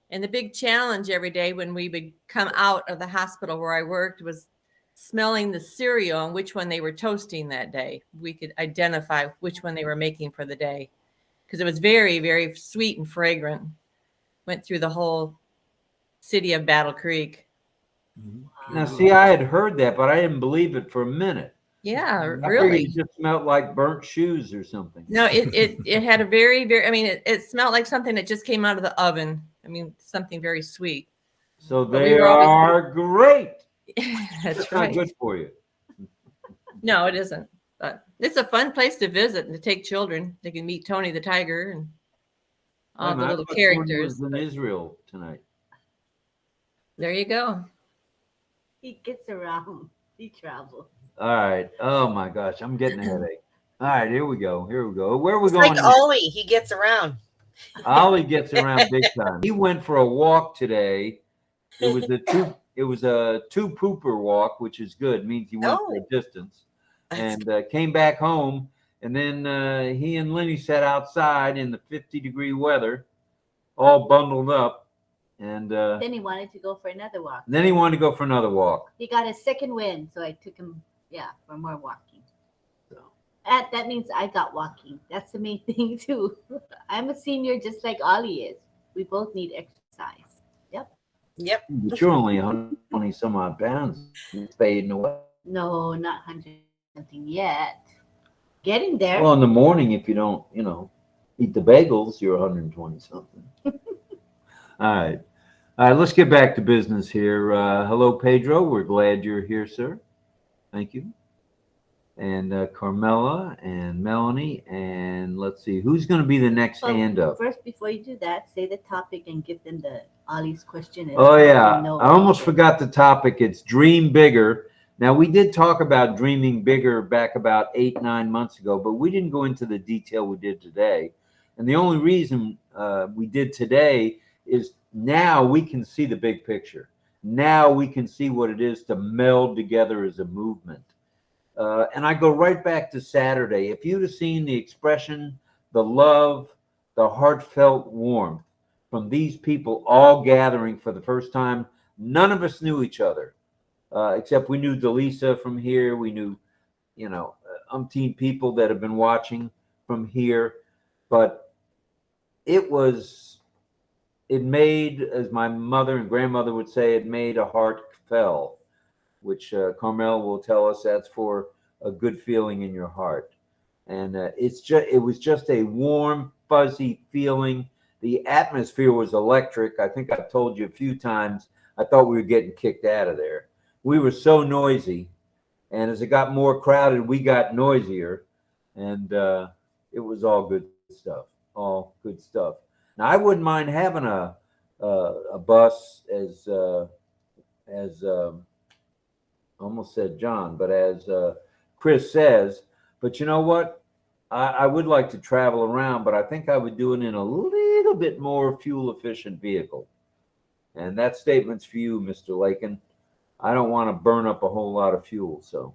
And the big challenge every day when we would come out of the hospital where I worked was smelling the cereal and which one they were toasting that day. We could identify which one they were making for the day because it was very, very sweet and fragrant. Went through the whole city of Battle Creek. Now, see, I had heard that, but I didn't believe it for a minute. Yeah, I really. It just smelled like burnt shoes or something. No, it had a very, very, I mean, it smelled like something that just came out of the oven. I mean, something very sweet. So they are great. That's right. Not good for you. No, it isn't. But it's a fun place to visit and to take children. They can meet Tony the Tiger and all the little characters. In Israel tonight. There you go. He gets around. He travels. All right. Oh my gosh, I'm getting a headache. All right, here we go. Here we go. Where are we It's going? like Ollie, he gets around. Ollie gets around big time. He went for a walk today. It was a two pooper walk, which is good. It means he went for a distance, and came back home. And then he and Lenny sat outside in the 50-degree weather, all bundled up. And Then he wanted to go for another walk. then he wanted to go for another walk. He got his second win, so I took him, for more walking. So. That means I got walking. That's the main thing too. I'm a senior, just like Ollie is. We both need exercise. Yep. But you're only 120 some odd pounds. You're fading away. No, not 100 something yet. Getting there. Well, in the morning, if you don't, eat the bagels, you're 120 something. All right. Let's get back to business here. Hello, Pedro. We're glad you're here, sir. Thank you. And Carmela and Melanie. And let's see, who's going to be the next hand up? First, before you do that, say the topic and give them the Ollie's question. Oh, yeah. I almost forgot the topic. It's Dream Bigger. Now, we did talk about dreaming bigger back about 8-9 months ago, but we didn't go into the detail we did today. And the only reason we did today is now we can see the big picture. Now we can see what it is to meld together as a movement. And I go right back to Saturday. If you'd have seen the expression, the love, the heartfelt warmth from these people all gathering for the first time, none of us knew each other. Except we knew Delisa from here. We knew, umpteen people that have been watching from here. But it made, as my mother and grandmother would say, it made a heart fell, which Carmel will tell us that's for a good feeling in your heart. And it was just a warm, fuzzy feeling. The atmosphere was electric. I think I've told you a few times, I thought we were getting kicked out of there. We were so noisy, and as it got more crowded, we got noisier, and it was all good stuff. All good stuff. Now, I wouldn't mind having a bus as almost said John, but as Chris says. But you know what? I would like to travel around, but I think I would do it in a little bit more fuel-efficient vehicle. And that statement's for you, Mr. Lakin. I don't want to burn up a whole lot of fuel, so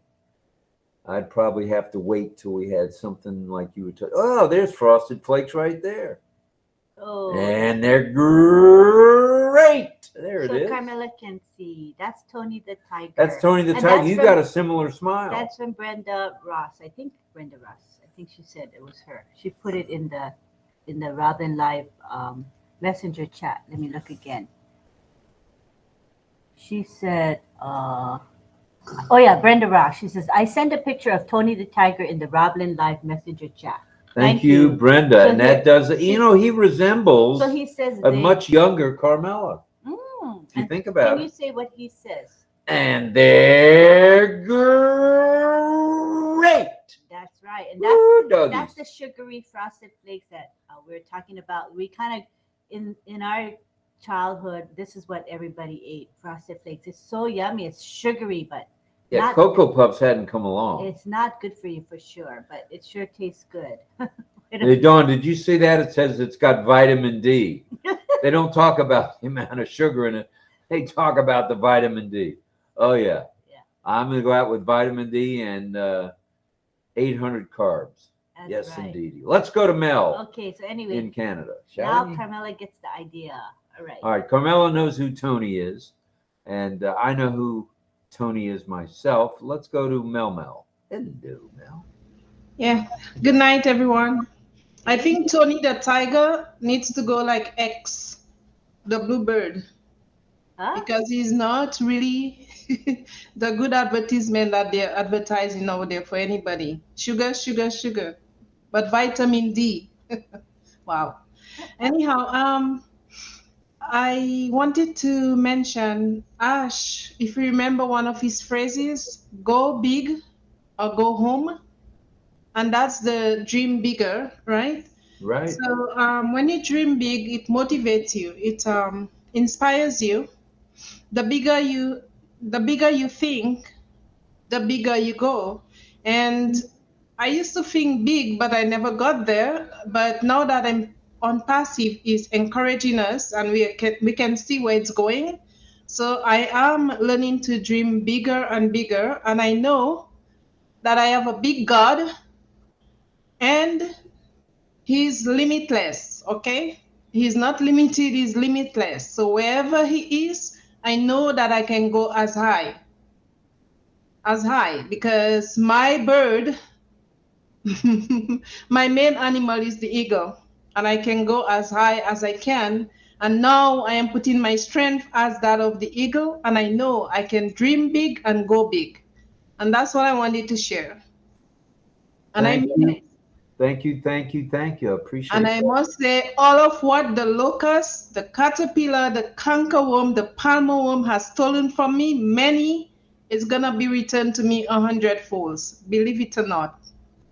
I'd probably have to wait till we had something like you were oh, there's Frosted Flakes right there. Oh. And they're great. There it is. So Carmela can see. That's Tony the Tiger. That's Tony the Tiger. You got a similar smile. That's from Brenda Ross. I think Brenda Ross. I think she said it was her. She put it in the RobLynnLive messenger chat. Let me look again. She said, Brenda Ross. She says, I sent a picture of Tony the Tiger in the RobLynnLive messenger chat. Thank you, Brenda. So and that does, he resembles he says a much younger Carmela. If you think about it. Can you say what he says? And they're great. That's right. And that's the sugary Frosted Flakes that we're talking about. We kind of, in our childhood, this is what everybody ate, Frosted Flakes. It's so yummy. It's sugary, but Cocoa Puffs hadn't come along. It's not good for you for sure, but it sure tastes good. Hey, Dawn, did you see that? It says it's got vitamin D. They don't talk about the amount of sugar in it. They talk about the vitamin D. Oh, yeah. I'm going to go out with vitamin D and 800 carbs. That's yes, right. indeed. Let's go to Mel. Okay, so anyway. In Canada. Now Carmela gets the idea. All right. All right. Carmela knows who Tony is. And I know who Tony is myself. Let's go to Mel. Hello, Mel. Yeah. Good night, everyone. I think Tony the Tiger needs to go like X, the bluebird, because he's not really the good advertisement that they're advertising over there for anybody. Sugar, sugar, sugar, but vitamin D. Wow. Anyhow, I wanted to mention Ash. If you remember one of his phrases, go big or go home. And that's the dream bigger, right? Right. So when you dream big, it motivates you. It inspires you. The bigger you think, the bigger you go. And I used to think big, but I never got there. But now that I'm ONPASSIVE is encouraging us, and we can see where it's going. So I am learning to dream bigger and bigger, and I know that I have a big God, and He's limitless, okay? He's not limited, He's limitless. So wherever He is, I know that I can go as high, because my bird, my main animal is the eagle, and I can go as high as I can. And now I am putting my strength as that of the eagle, and I know I can dream big and go big. And that's what I wanted to share. And I mean it. Thank you. I appreciate it. And I must say, all of what the locust, the caterpillar, the cankerworm, the palmer worm has stolen from me, many is gonna be returned to me 100-folds. Believe it or not.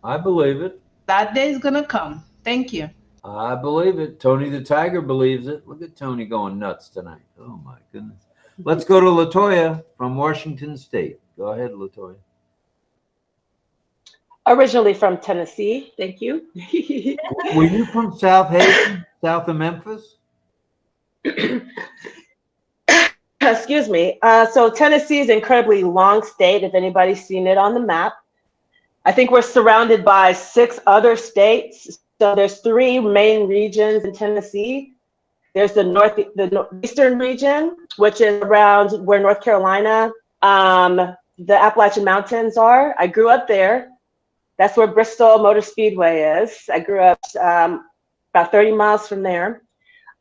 I believe it. That day is gonna come. Thank you. I believe it. Tony the Tiger believes it. Look at Tony going nuts tonight. Oh my goodness. Let's go to LaToya from Washington State. Go ahead, LaToya. Originally from Tennessee. Thank you. Were you from South Haven, south of Memphis? Excuse me. So Tennessee is an incredibly long state, if anybody's seen it on the map. I think we're surrounded by 6 other states. So there's 3 main regions in Tennessee. There's the northeastern region, which is around where North Carolina, the Appalachian Mountains are. I grew up there. That's where Bristol Motor Speedway is. I grew up about 30 miles from there.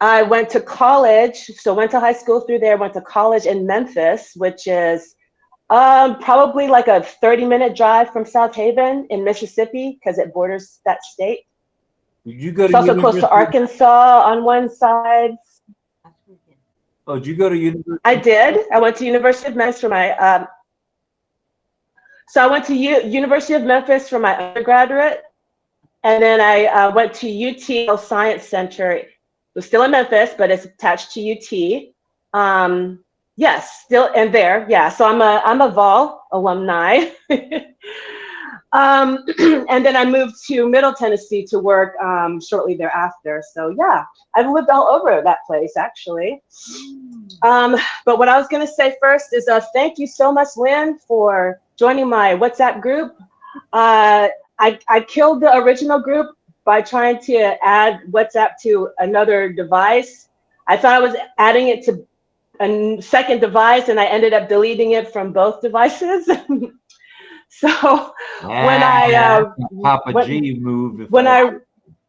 I went to college, so went to high school through there, went to college in Memphis, which is probably like a 30-minute drive from South Haven in Mississippi, because it borders that state. Did you go to it's also close to Arkansas on one side. Oh, did you go to university? I did. I went to University of Memphis for my so I went to University of Memphis for my undergraduate, and then I went to UT Health Science Center. It was still in Memphis, but it's attached to UT. Yes, still in there. Yeah, so I'm a Vol alumni. And then I moved to Middle Tennessee to work shortly thereafter. So yeah, I've lived all over that place actually. But what I was gonna say first is thank you so much, Lynn, for joining my WhatsApp group. I killed the original group by trying to add WhatsApp to another device. I thought I was adding it to a second device, and I ended up deleting it from both devices. So when Papa G moved. When I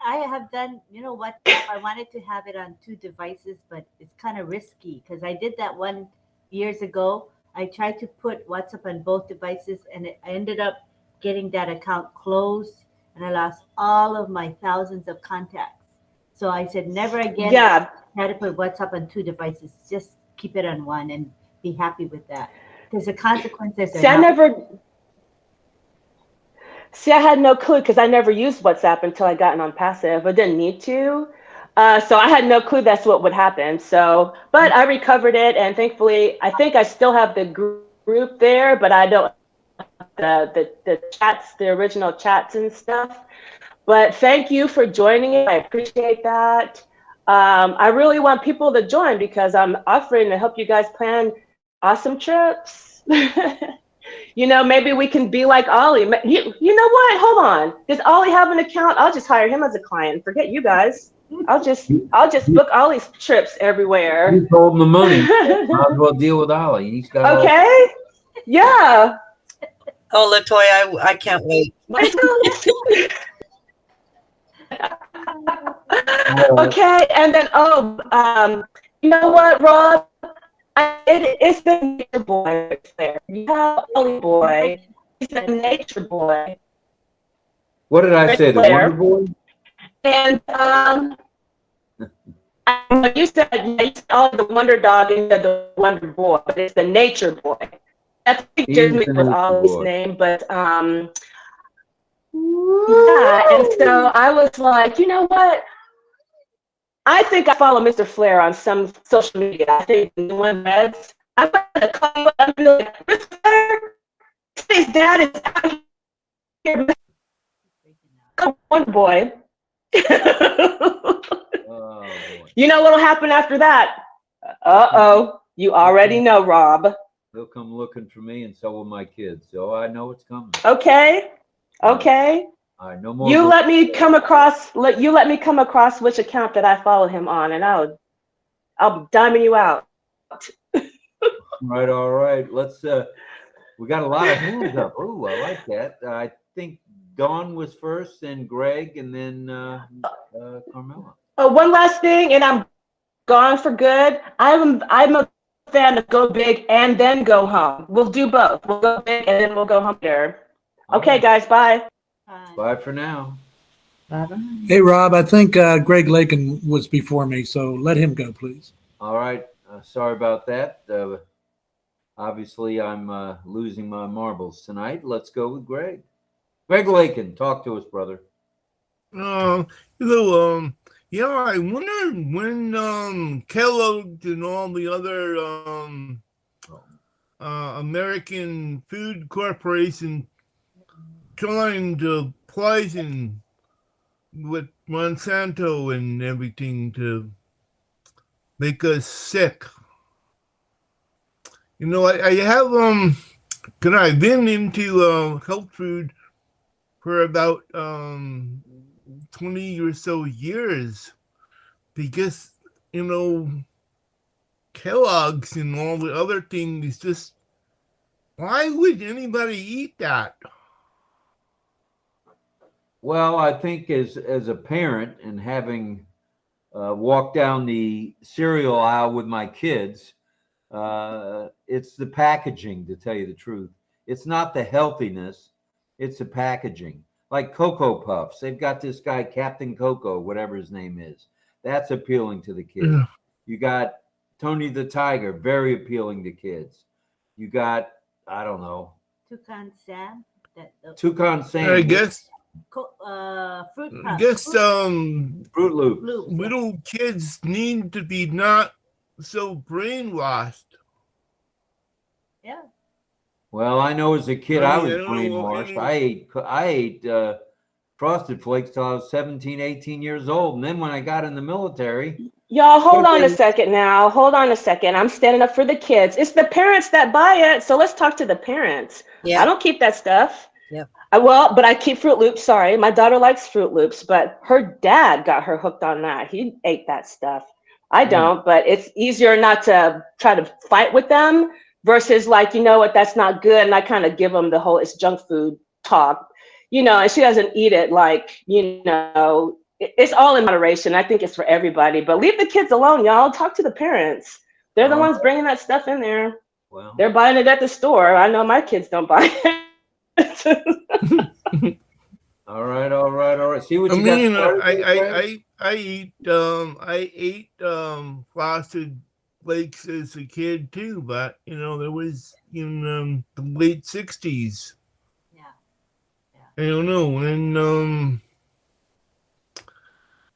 have done, you know what, I wanted to have it on 2 devices, but it's kind of risky because I did that one years ago. I tried to put WhatsApp on both devices, and I ended up getting that account closed, and I lost all of my thousands of contacts. So I said, never again. Yeah. Try to put WhatsApp on 2 devices. Just keep it on one and be happy with that. Because the consequences are See, I had no clue because I never used WhatsApp until I got ONPASSIVE. I didn't need to. So I had no clue that's what would happen. So, but I recovered it, and thankfully, I think I still have the group there, but I don't the chats, the original chats and stuff. But thank you for joining it. I appreciate that. I really want people to join because I'm offering to help you guys plan awesome trips. You know, maybe we can be like Ollie. You know what? Hold on. Does Ollie have an account? I'll just hire him as a client. Forget you guys. I'll just book Ollie's trips everywhere. You told him the money. Might as well deal with Ollie. He's got okay. Yeah. Oh, LaToya, I can't wait. Okay, and then you know what, Rob? It's the nature boy there. You have Ollie boy. He's a nature boy. What did I say? The Wonder Boy? And you said the Wonder Dog and the Wonder Boy, but it's the Nature Boy. That's just with Ollie's name, but yeah. And so I was like, you know what? I think I follow Mr. Flair on some social media. I think the one Reds. I'm gonna call you up and be like, Mr. Flair, his dad is out here. Come on, boy. Oh, boy. You know what'll happen after that? You already know, Rob. They'll come looking for me, and so will my kids. So I know it's coming. Okay. All right, no more. You let me come across which account that I follow him on, and I'll diamond you out. All right. Let's we got a lot of hands up. Oh, I like that. I think Dawn was first, then Greg, and then Carmela. Oh, one last thing, and I'm gone for good. I'm a fan of go big and then go home. We'll do both. We'll go big and then we'll go home there. Okay, guys, bye. Bye for now. Bye-bye. Hey, Rob, I think Greg Lakin was before me, so let him go, please. All right. Sorry about that. Obviously, I'm losing my marbles tonight. Let's go with Greg. Greg Lakin, talk to us, brother. Yeah, I wonder when Kellogg's and all the other American food corporation trying to poison with Monsanto and everything to make us sick. You know, I have cause I've been into health food for about 20 or so years, because you know Kellogg's and all the other things, just why would anybody eat that? Well, I think as a parent and having walked down the cereal aisle with my kids, it's the packaging, to tell you the truth. It's not the healthiness, it's the packaging. Like Cocoa Puffs, they've got this guy, Captain Cocoa, whatever his name is. That's appealing to the kids. Yeah. You got Tony the Tiger, very appealing to kids. You got, I don't know, Toucan Sam. Toucan Sam. I guess. Fruit Puff. I guess Fruit Loops. little kids need to be not so brainwashed. Yeah. Well, I know as a kid I was I don't know what brainwashed. I ate Frosted Flakes till I was 17, 18 years old. And then when I got in the military. Y'all, hold on a second now. Hold on a second. I'm standing up for the kids. It's the parents that buy it. So let's talk to the parents. Yeah. I don't keep that stuff. Yeah. But I keep Fruit Loops. Sorry. My daughter likes Fruit Loops, but her dad got her hooked on that. He ate that stuff. I don't, but it's easier not to try to fight with them versus like, you know what, that's not good. And I kind of give them the whole, it's junk food talk, you know, and she doesn't eat it like, you know, it's all in moderation. I think it's for everybody, but leave the kids alone, y'all. Talk to the parents. They're the ones bringing that stuff in there. Well, they're buying it at the store. I know my kids don't buy it. All right. See what you got. I ate Frosted Flakes as a kid too, but you know, there was in the late 60s. Yeah. I don't know, and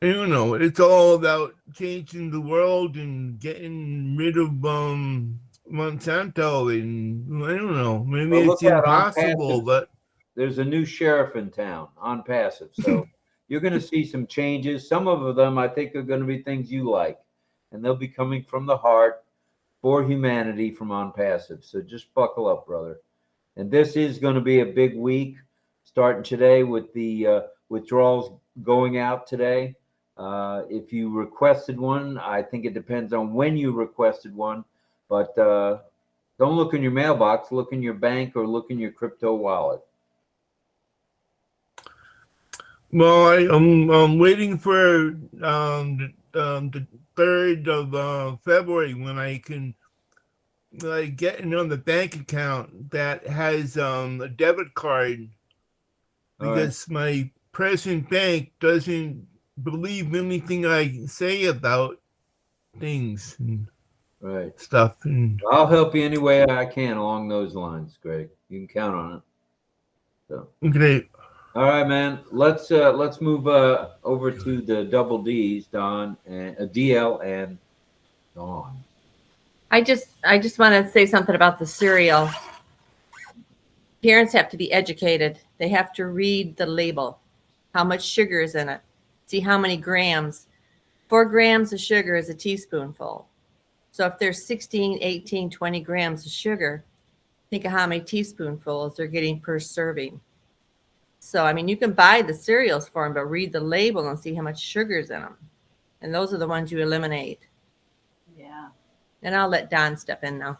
I don't know, it's all about changing the world and getting rid of Monsanto, and I don't know, maybe it's impossible, but there's a new sheriff in town, ONPASSIVE, so you're going to see some changes. Some of them I think are going to be things you like, and they'll be coming from the heart for humanity from ONPASSIVE. So just buckle up, brother. And this is going to be a big week, starting today with the withdrawals going out today. If you requested one, I think it depends on when you requested one, but don't look in your mailbox, look in your bank or look in your crypto wallet. Well, I'm waiting for the 3rd of February when I can get on the bank account that has a debit card, because my present bank doesn't believe anything I say about things and stuff. And I'll help you any way I can along those lines, Greg. You can count on it. So great. All right, man. Let's move over to the double D's, Don and DL and Dawn. I just want to say something about the cereal. Parents have to be educated. They have to read the label, how much sugar is in it, see how many grams. 4 grams of sugar is a teaspoonful. So if there's 16, 18, 20 grams of sugar, think of how many teaspoonfuls they're getting per serving. So, I mean, you can buy the cereals for them, but read the label and see how much sugar's in them. And those are the ones you eliminate. Yeah. And I'll let Don step in now.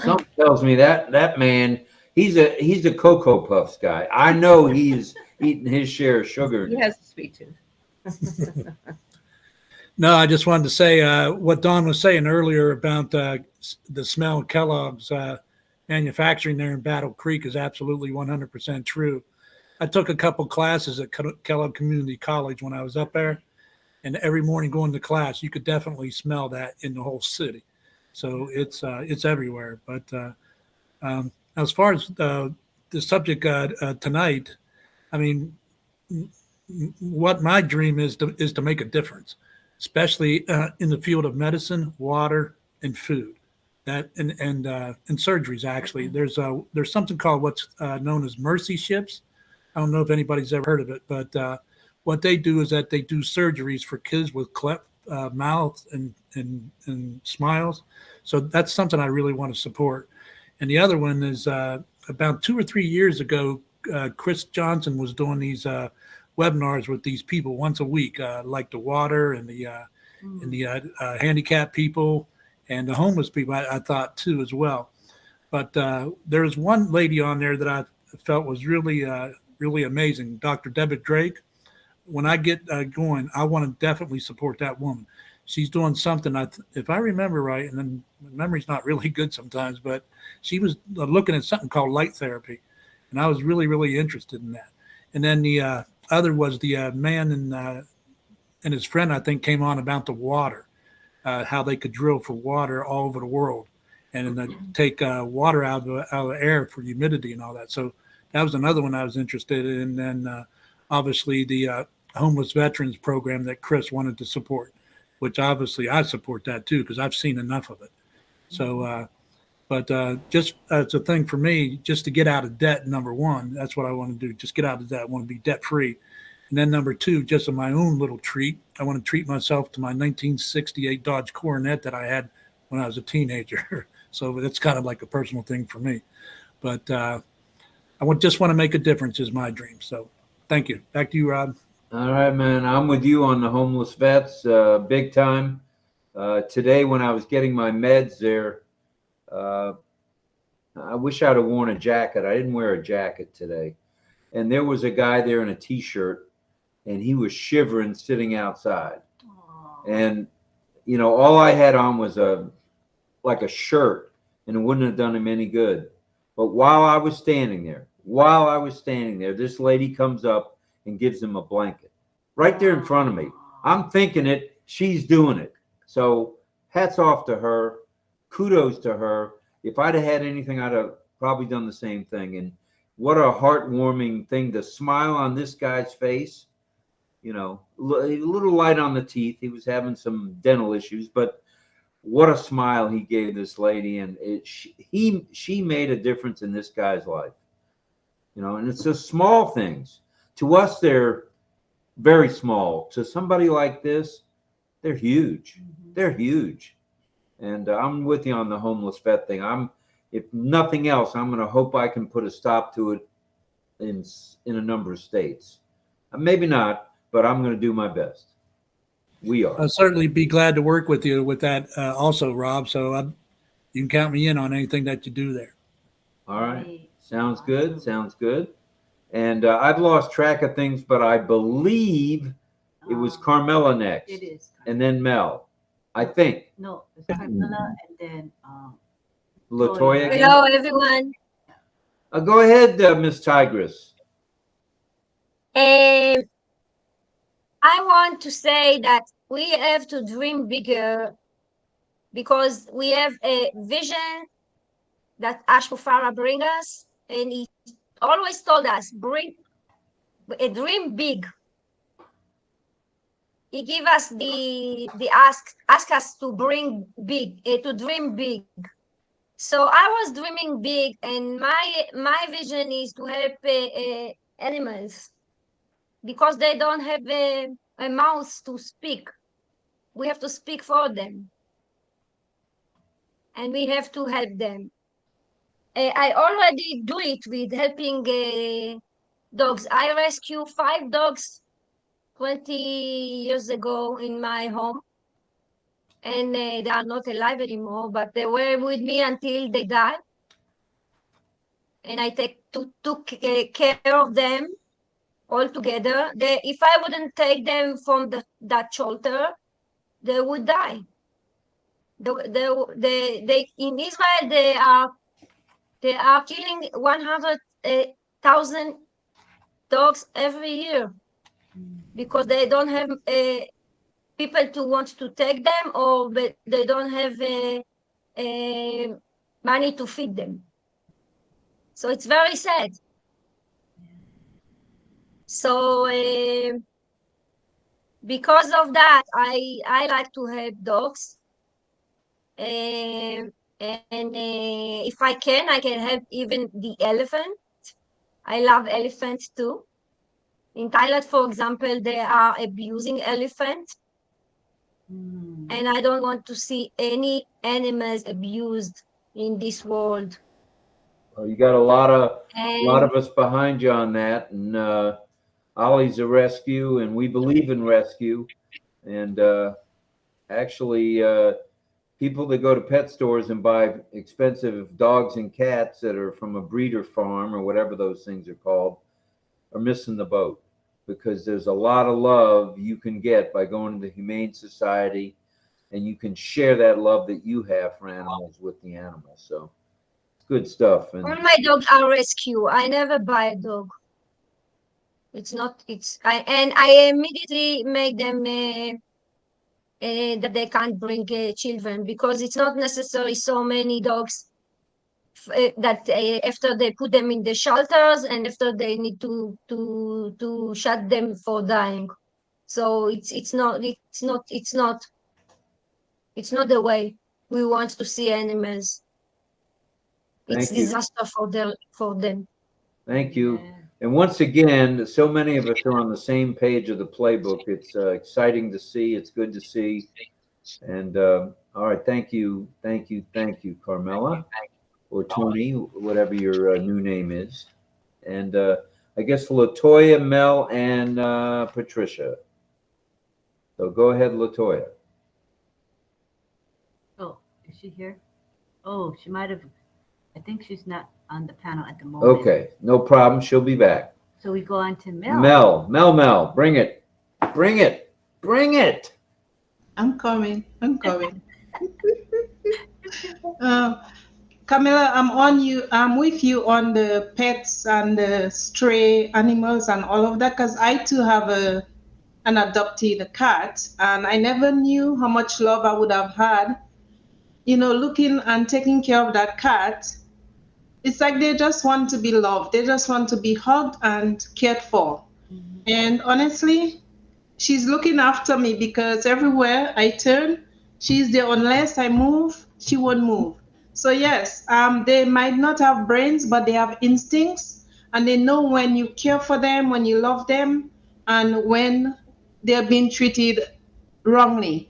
Something tells me that man, he's a Cocoa Puffs guy. I know he's eating his share of sugar. He has a sweet tooth. No, I just wanted to say what Don was saying earlier about the smell of Kellogg's manufacturing there in Battle Creek is absolutely 100% true. I took a couple classes at Kellogg Community College when I was up there, and every morning going to class, you could definitely smell that in the whole city. So it's everywhere. But as far as the subject tonight, I mean, what my dream is to make a difference, especially in the field of medicine, water, and food, that and surgeries. Actually, there's something called what's known as mercy ships. I don't know if anybody's ever heard of it, but what they do is that they do surgeries for kids with cleft mouths and smiles. So that's something I really want to support. And the other one is about 2 or 3 years ago, Chris Johnson was doing these webinars with these people once a week, like the water and the handicapped people and the homeless people. I thought too as well. But there was one lady on there that I felt was really really amazing, Dr. Deborah Drake. When I get going, I want to definitely support that woman. She's doing something, if I remember right, and then memory's not really good sometimes, but she was looking at something called light therapy, and I was really, really interested in that. And then the other was the man and his friend, I think, came on about the water, how they could drill for water all over the world and take water out of the air for humidity and all that. So that was another one I was interested in. And then obviously the homeless veterans program that Chris wanted to support, which obviously I support that too, because I've seen enough of it. So, but just it's a thing for me, just to get out of debt. Number one, that's what I want to do. Just get out of debt. I want to be debt free. And then number two, just in my own little treat, I want to treat myself to my 1968 Dodge Coronet that I had when I was a teenager. So that's kind of like a personal thing for me. But just want to make a difference is my dream. So thank you. Back to you, Rob. All right, man. I'm with you on the homeless vets, big time. Today, when I was getting my meds there, I wish I'd have worn a jacket. I didn't wear a jacket today. And there was a guy there in a T-shirt, and he was shivering sitting outside. Aww. And, you know, all I had on was like a shirt, and it wouldn't have done him any good. But while I was standing there, this lady comes up and gives him a blanket right there in front of me. I'm thinking it, she's doing it. So hats off to her. Kudos to her. If I'd have had anything, I'd have probably done the same thing. And what a heartwarming thing, to smile on this guy's face. You know, a little light on the teeth. He was having some dental issues, but what a smile he gave this lady. And she made a difference in this guy's life. You know, and it's the small things. To us, they're very small. To somebody like this, they're huge. Mm-hmm. They're huge. And I'm with you on the homeless vet thing. If nothing else, I'm going to hope I can put a stop to it in a number of states. Maybe not, but I'm going to do my best. We are. I'll certainly be glad to work with you with that also, Rob. So you can count me in on anything that you do there. All right. Sounds good. Sounds good. And I've lost track of things, but I believe it was Carmela next. It is. And then Mel, I think. No, it's Carmela and then LaToya. Hello, everyone. Go ahead, Miss Tigress. I want to say that we have to dream bigger because we have a vision that 𝗗𝗿𝗴𝗴𝗴𝗵 bring us, and he always told us, dream big. He give us the ask us to dream big. So I was dreaming big, and my vision is to help animals because they don't have a mouth to speak. We have to speak for them. And we have to help them. I already do it with helping dogs. I rescued 5 dogs 20 years ago in my home. And they are not alive anymore, but they were with me until they died. And I took care of them all together. If I wouldn't take them from that shelter, they would die. They in Israel they are killing 100,000 dogs every year because they don't have people to want to take them, or they don't have money to feed them. So it's very sad. So because of that, I like to help dogs. And if I can help even the elephant. I love elephants too. In Thailand, for example, they are abusing elephants. And I don't want to see any animals abused in this world. Well, you got a lot of us behind you on that, and Ollie's a rescue, and we believe in rescue. And actually, people that go to pet stores and buy expensive dogs and cats that are from a breeder farm or whatever those things are called are missing the boat, because there's a lot of love you can get by going to the Humane Society, and you can share that love that you have for animals with the animals. So it's good stuff. And all my dogs are rescue. I never buy a dog. I immediately make them that they can't bring children, because it's not necessary so many dogs that after they put them in the shelters and after they need to shut them for dying. So it's not the way we want to see animals. It's disaster for them. Thank you. And once again, so many of us are on the same page of the playbook. It's exciting to see. It's good to see. And all right, thank you, Carmela, or Tony, whatever your new name is. And I guess Latoya, Mel, and Patricia. So go ahead, Latoya. Oh, is she here? Oh, she might have. I think she's not on the panel at the moment. Okay, no problem. She'll be back. So we go on to Mel. Mel, bring it. I'm coming. Camilla, I'm with you on the pets and the stray animals and all of that, because I too have an adopted cat, and I never knew how much love I would have had, looking and taking care of that cat. It's like they just want to be loved. They just want to be hugged and cared for. And honestly, she's looking after me, because everywhere I turn, she's there. Unless I move, she won't move. So yes, they might not have brains, but they have instincts, and they know when you care for them, when you love them, and when they're being treated wrongly.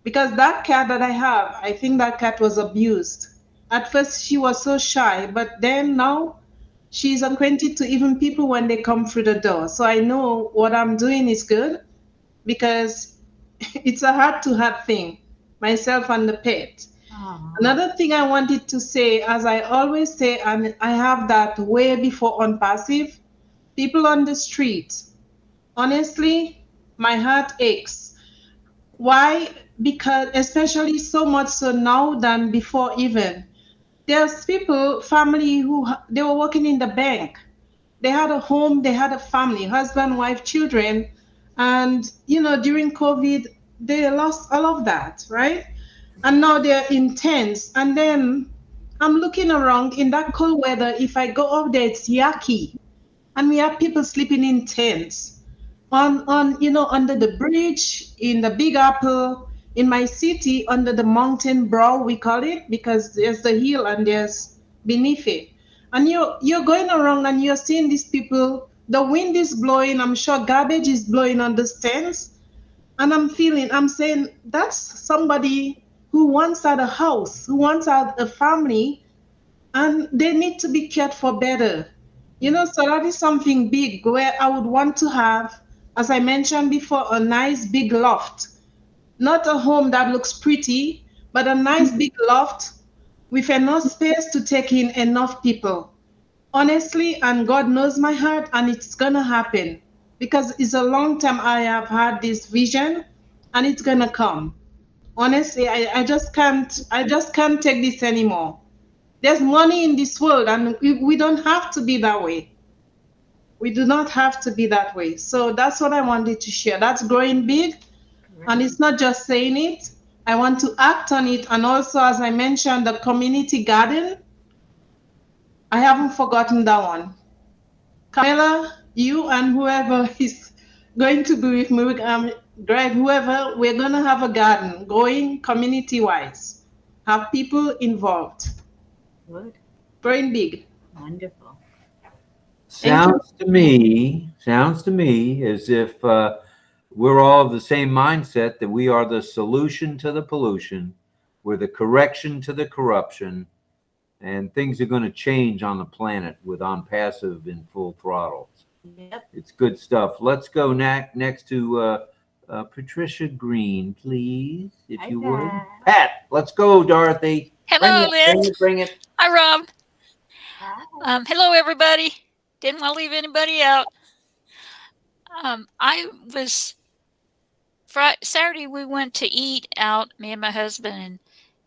Because that cat that I have, I think that cat was abused. At first, she was so shy, but then now she's acquainted to even people when they come through the door. So I know what I'm doing is good, because it's a heart-to-heart thing, myself and the pet. Another thing I wanted to say, as I always say, and I have that way before ONPASSIVE, people on the street, honestly, my heart aches. Why? Because especially so much so now than before even. There's people, family they were working in the bank. They had a home, they had a family, husband, wife, children. And, during COVID, they lost all of that, right? And now they're in tents. And then I'm looking around in that cold weather. If I go up there, it's yucky. And we have people sleeping in tents under the bridge, in the Big Apple, in my city, under the mountain brow, we call it, because there's the hill and there's beneath it. And you're going around and you're seeing these people The wind is blowing. I'm sure garbage is blowing on the stands. And I'm saying, that's somebody who wants out a house, who wants out a family, and they need to be cared for better. So that is something big where I would want to have, as I mentioned before, a nice big loft. Not a home that looks pretty, but a nice big loft with enough space to take in enough people. Honestly, and God knows my heart, and it's gonna happen because it's a long time I have had this vision, and it's gonna come. Honestly, I just can't take this anymore. There's money in this world, and we don't have to be that way. We do not have to be that way. So that's what I wanted to share. That's growing big, and it's not just saying it. I want to act on it. And also, as I mentioned, the community garden, I haven't forgotten that one. Camilla, you and whoever is going to be with me, Greg, whoever, we're going to have a garden going community-wise. Have people involved. Good. Growing big. Wonderful. Sounds to me as if we're all of the same mindset, that we are the solution to the pollution, we're the correction to the corruption, and things are going to change on the planet with ONPASSIVE in full throttle. Yep. It's good stuff. Let's go next to Patricia Green, please, if Hi, you would. Pat. Pat, let's go, Dorothy. Hello, Lynn. Bring it. Hi, Rob. Hi. Hello, everybody. Didn't want to leave anybody out. I was Saturday. We went to eat out, me and my husband,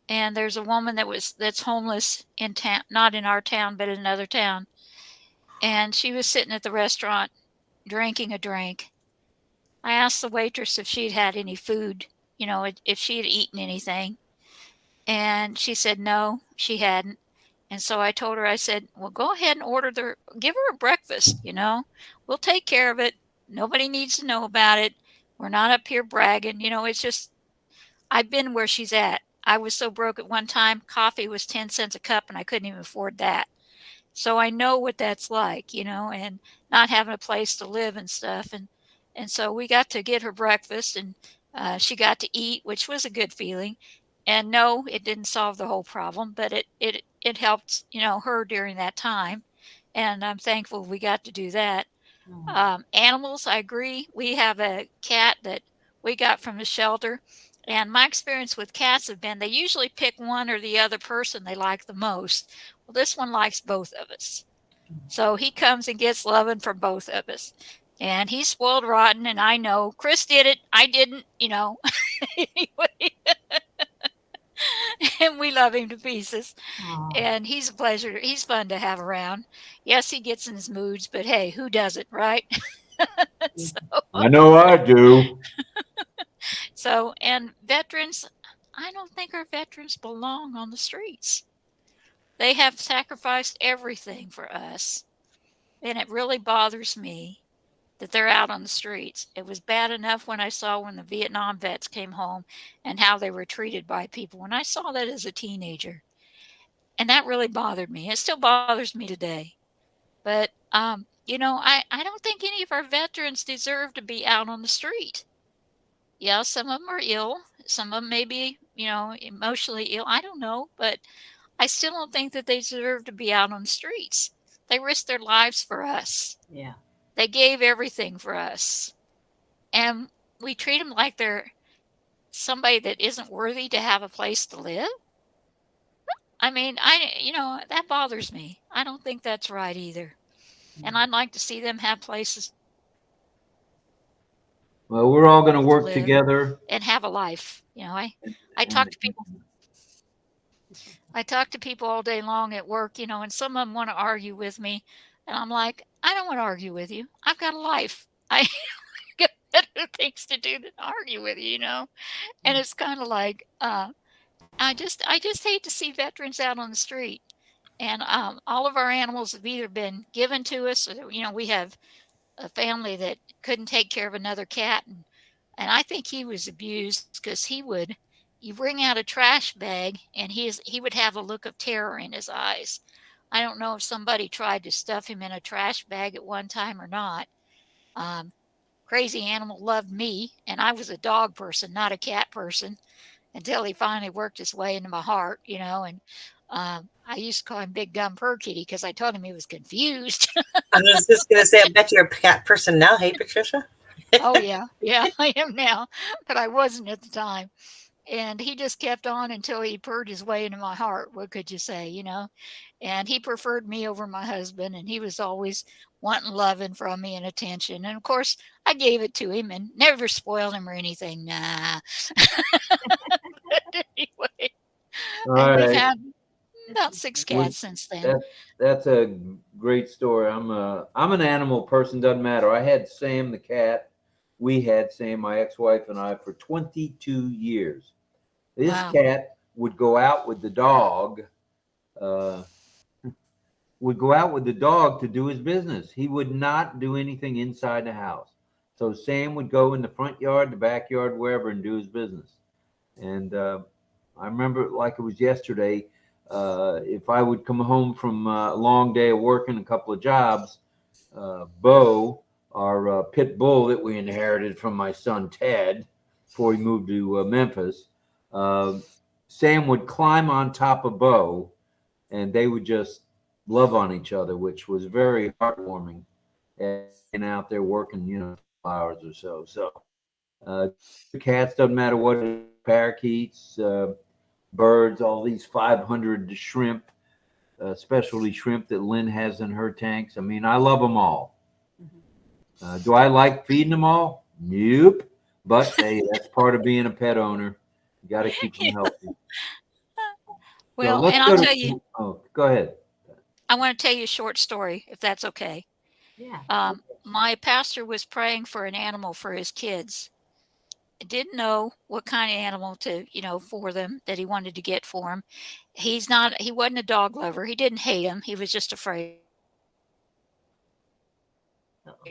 and there's a woman that's homeless in town, not in our town, but in another town, and she was sitting at the restaurant drinking a drink. I asked the waitress if she'd had any food, if she had eaten anything, and she said no, she hadn't. And so I told her, I said, well, go ahead and give her a breakfast, we'll take care of it. Nobody needs to know about it. We're not up here bragging, it's just, I've been where she's at. I was so broke at one time, coffee was 10 cents a cup and I couldn't even afford that. So I know what that's like, and not having a place to live and stuff. And so we got to get her breakfast, and she got to eat, which was a good feeling. And no, it didn't solve the whole problem, but it helped, her during that time. And I'm thankful we got to do that. Animals, I agree. We have a cat that we got from the shelter. And my experience with cats have been they usually pick one or the other person they like the most. Well, this one likes both of us. So he comes and gets loving from both of us. And he's spoiled rotten, and I know. Chris did it. I didn't, anyway. And we love him to pieces. And he's a pleasure. He's fun to have around. Yes, he gets in his moods, but hey, who doesn't, right? I know I do. So, and veterans, I don't think our veterans belong on the streets. They have sacrificed everything for us. And it really bothers me that they're out on the streets. It was bad enough when the Vietnam vets came home and how they were treated by people. When I saw that as a teenager, and that really bothered me. It still bothers me today. But, I don't think any of our veterans deserve to be out on the street. Yeah, some of them are ill. Some of them may be, emotionally ill. I don't know. But I still don't think that they deserve to be out on the streets. They risked their lives for us. Yeah. They gave everything for us. And we treat them like they're somebody that isn't worthy to have a place to live. I mean, that bothers me. I don't think that's right either. And I'd like to see them have places. Well, we're all going to work together and have a life. I talk to people. I talk to people all day long at work, and some of them want to argue with me. And I'm like, I don't want to argue with you. I've got a life. I got better things to do than argue with you, And it's kind of like, I just hate to see veterans out on the street. And all of our animals have either been given to us, or, we have a family that couldn't take care of another cat. And I think he was abused because you bring out a trash bag and he would have a look of terror in his eyes. I don't know if somebody tried to stuff him in a trash bag at one time or not. Crazy animal loved me, and I was a dog person, not a cat person, until he finally worked his way into my heart, you know. And I used to call him Big Gum Purr Kitty because I told him he was confused. I was just going to say, I bet you're a cat person now. Hey, Patricia. Oh, yeah. Yeah, I am now, but I wasn't at the time. And he just kept on until he purred his way into my heart. What could you say, you know? And he preferred me over my husband, and he was always wanting loving from me and attention. And of course, I gave it to him and never spoiled him or anything. Nah. But anyway, All and we've right. had about 6 cats since then. That's a great story. I'm an animal person. Doesn't matter. I had Sam the cat. We had Sam, my ex-wife, and I for 22 years. This Wow. cat would go out with the dog. Would go out with the dog to do his business. He would not do anything inside the house. So Sam would go in the front yard, the backyard, wherever, and do his business. And I remember it like it was yesterday. If I would come home from a long day of working a couple of jobs, Bo, our pit bull that we inherited from my son Ted before he moved to Memphis, Sam would climb on top of Bo, and they would just love on each other, which was very heartwarming. And out there working, you know, hours or so. So cats, doesn't matter what, parakeets, birds, all these 500 shrimp, specialty shrimp that Lynn has in her tanks. I mean, I love them all. Do I like feeding them all? Nope. But hey, that's part of being a pet owner. You got to keep them healthy. Well, So and I'll tell you. Oh, go ahead. I want to tell you a short story, if that's okay. Yeah. My pastor was praying for an animal for his kids. Didn't know what kind of animal to, you know, for them that he wanted to get for him. He wasn't a dog lover. He didn't hate him. He was just afraid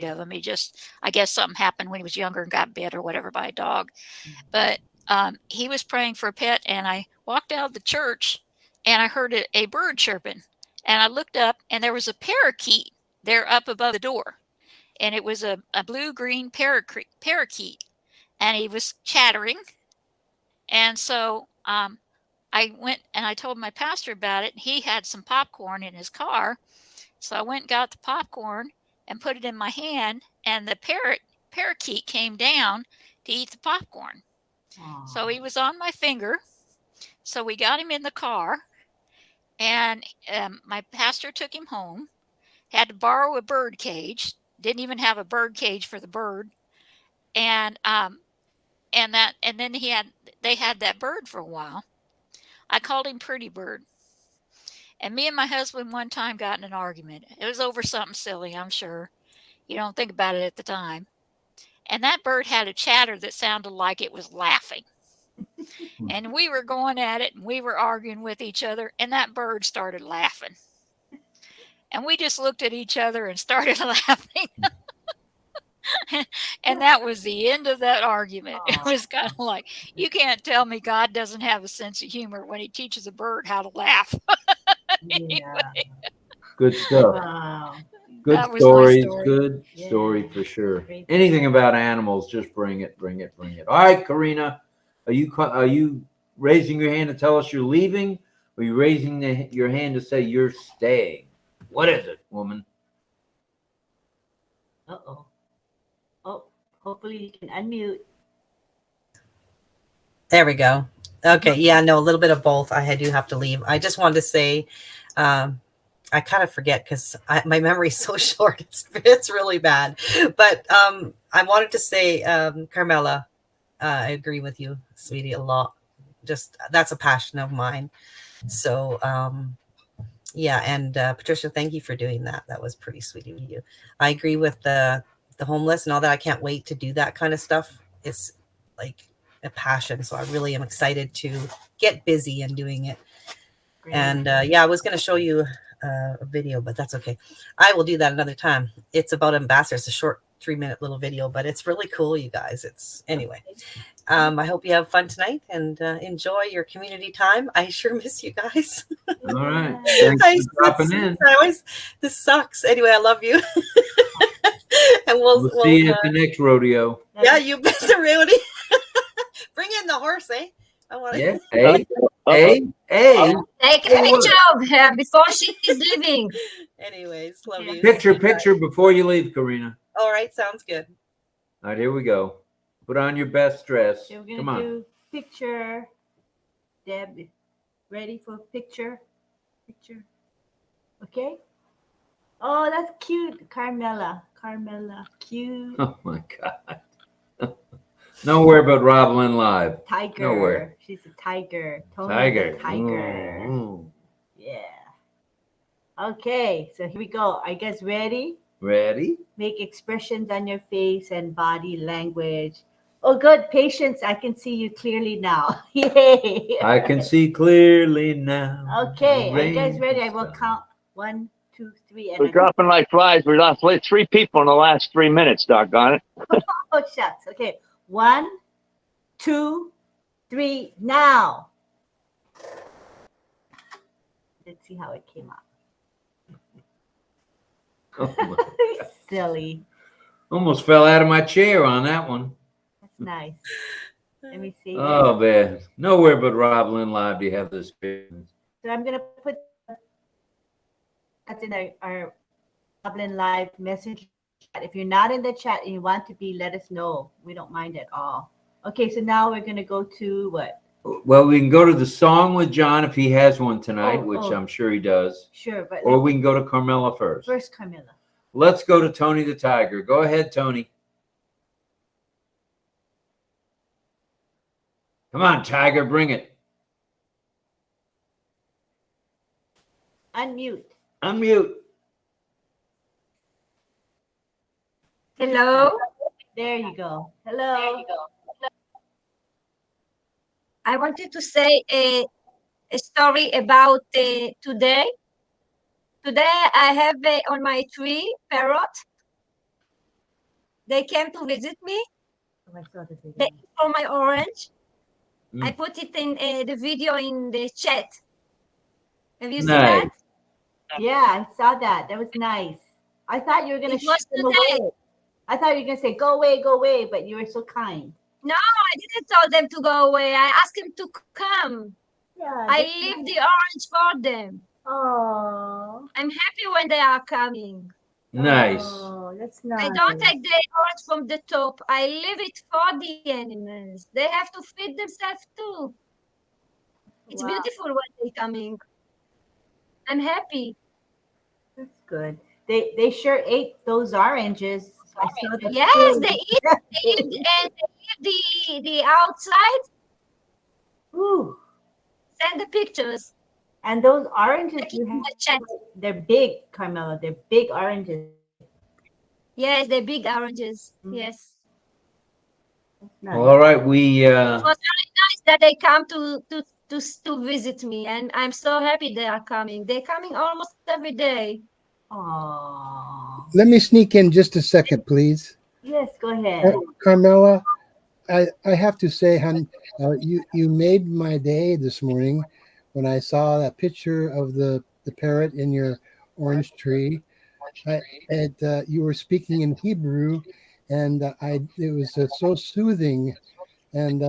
of him. I guess something happened when he was younger and got bit or whatever by a dog. But he was praying for a pet, and I walked out of the church and I heard a bird chirping. And I looked up, and there was a parakeet there up above the door. And it was a blue-green parakeet. And he was chattering. And so I went and I told my pastor about it. He had some popcorn in his car. So I went and got the popcorn and put it in my hand. And the parakeet came down to eat the popcorn. Aww. So he was on my finger. So we got him in the car. And my pastor took him home, had to borrow a bird cage, didn't even have a bird cage for the bird. And then they had that bird for a while. I called him Pretty Bird. And me and my husband one time got in an argument. It was over something silly, I'm sure. You don't think about it at the time. And that bird had a chatter that sounded like it was laughing. And we were going at it, and we were arguing with each other, and that bird started laughing. And we just looked at each other and started laughing. And that was the end of that argument. It was kind of like, you can't tell me God doesn't have a sense of humor when he teaches a bird how to laugh. Anyway. Good stuff. Wow. Good That was my stories. story. Good Yeah. story for sure. Great. Anything about animals, just bring it. All right, Karina, are you raising your hand to tell us you're leaving? Or are you raising your hand to say you're staying? What is it, woman? Uh-oh. Oh, hopefully you can unmute. There we go. Okay. Yeah, no, a little bit of both. I do have to leave. I just wanted to say, I kind of forget because my memory is so short. It's really bad. But I wanted to say, Carmela, I agree with you, sweetie, a lot. Just that's a passion of mine. So yeah, and Patricia, thank you for doing that. That was pretty sweet of you. I agree with the homeless and all that. I can't wait to do that kind of stuff. It's like a passion. So I really am excited to get busy and doing it. Great. And yeah, I was going to show you a video, but that's okay. I will do that another time. It's about ambassadors. It's a short 3-minute little video, but it's really cool, you guys. It's anyway. I hope you have fun tonight and enjoy your community time. I sure miss you guys. All right. Thanks for dropping in. This sucks. Anyway, I love you. And we'll see you at the next rodeo. Yeah, you bet, Rudy. Bring in the horse, eh? I want to. Yeah. Hey. Take a picture of her before she is leaving. Anyways, love you. Picture before you leave, Karina. All right, sounds good. All right, here we go. Put on your best dress. So we're gonna do picture. Deb, ready for picture? Picture. Okay. Oh, that's cute, Carmela. Cute. Oh my God. Nowhere but RobLynnLive. Tiger. Nowhere. She's a tiger. Tony Tiger. the tiger. Yeah. Okay, so here we go. Are you guys ready? Ready? Make expressions on your face and body language. Oh, good. Patience. I can see you clearly now. Yay. I can see clearly now. Okay. Are you guys ready? I will count 1, 2, 3. We're dropping like flies. We lost 3 people in the last 3 minutes, doggone it. Oh, shucks. Okay. 1, 2, 3, now. Let's see how it came out. Oh my God. Silly. Almost fell out of my chair on that one. That's nice. Let me see. Oh man, nowhere but RobLynnLive do you have this experience. So I'm gonna put that's in our RobLynnLive message chat. If you're not in the chat and you want to be, let us know. We don't mind at all. Okay, so now we're gonna go to what? Well, we can go to the song with John if he has one tonight, which I'm sure he does. Sure, but or we can go to Carmela first. First, Carmela. Let's go to Tony the Tiger. Go ahead, Tony. Come on, Tiger, bring it. Unmute. Unmute. Hello. There you go. Hello. I wanted to say a story about today. Today I have on my tree parrot. They came to visit me. Oh, I saw this They eat from my orange. Mm. I put it in the video in the chat. Have you seen Nice. that? Yeah, I saw that. That was nice. I thought you were gonna It was shoo them today. away. I thought you were gonna say go away, but you were so kind. No, I didn't tell them to go away. I asked them to come. Yeah. I leave the orange for them. Oh. I'm happy when they are coming. Nice. Oh, that's nice. I don't take the orange from the top. I leave it for the animals. They have to feed themselves too. It's Wow. beautiful when they're coming. I'm happy. That's good. They sure ate those oranges. I saw the Yes, food. they eat and they eat the outside. Ooh. Send the pictures. And those oranges you In have, the chat. they're big, Carmela. They're big oranges. Yes, they're big oranges. Yes. Nice. All right, we It was very nice that they come to visit me, and I'm so happy they are coming. They're coming almost every day. Aww. Let me sneak in just a second, please. Yes, go ahead. Carmela, I have to say, hon, you made my day this morning when I saw that picture of the parrot in your orange tree. You were speaking in Hebrew, and it was so soothing. And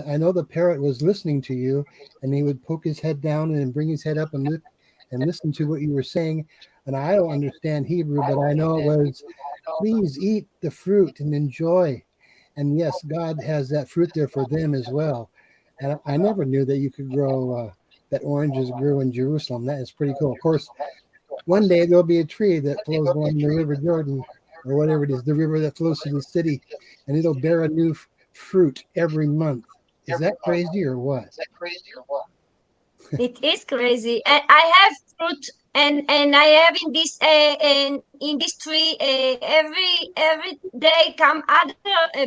I know the parrot was listening to you, and he would poke his head down and then bring his head up and look and listen to what you were saying. And I don't understand Hebrew, but I know it was, please eat the fruit and enjoy. And yes, God has that fruit there for them as well. And I never knew that you could grow, that oranges grew in Jerusalem. That is pretty cool. Of course, one day there'll be a tree that flows along the River Jordan, or whatever it is, the river that flows through the city, and it'll bear a new fruit every month. Is that crazy or what? It is crazy. And I have fruit, and I have in this tree every day come other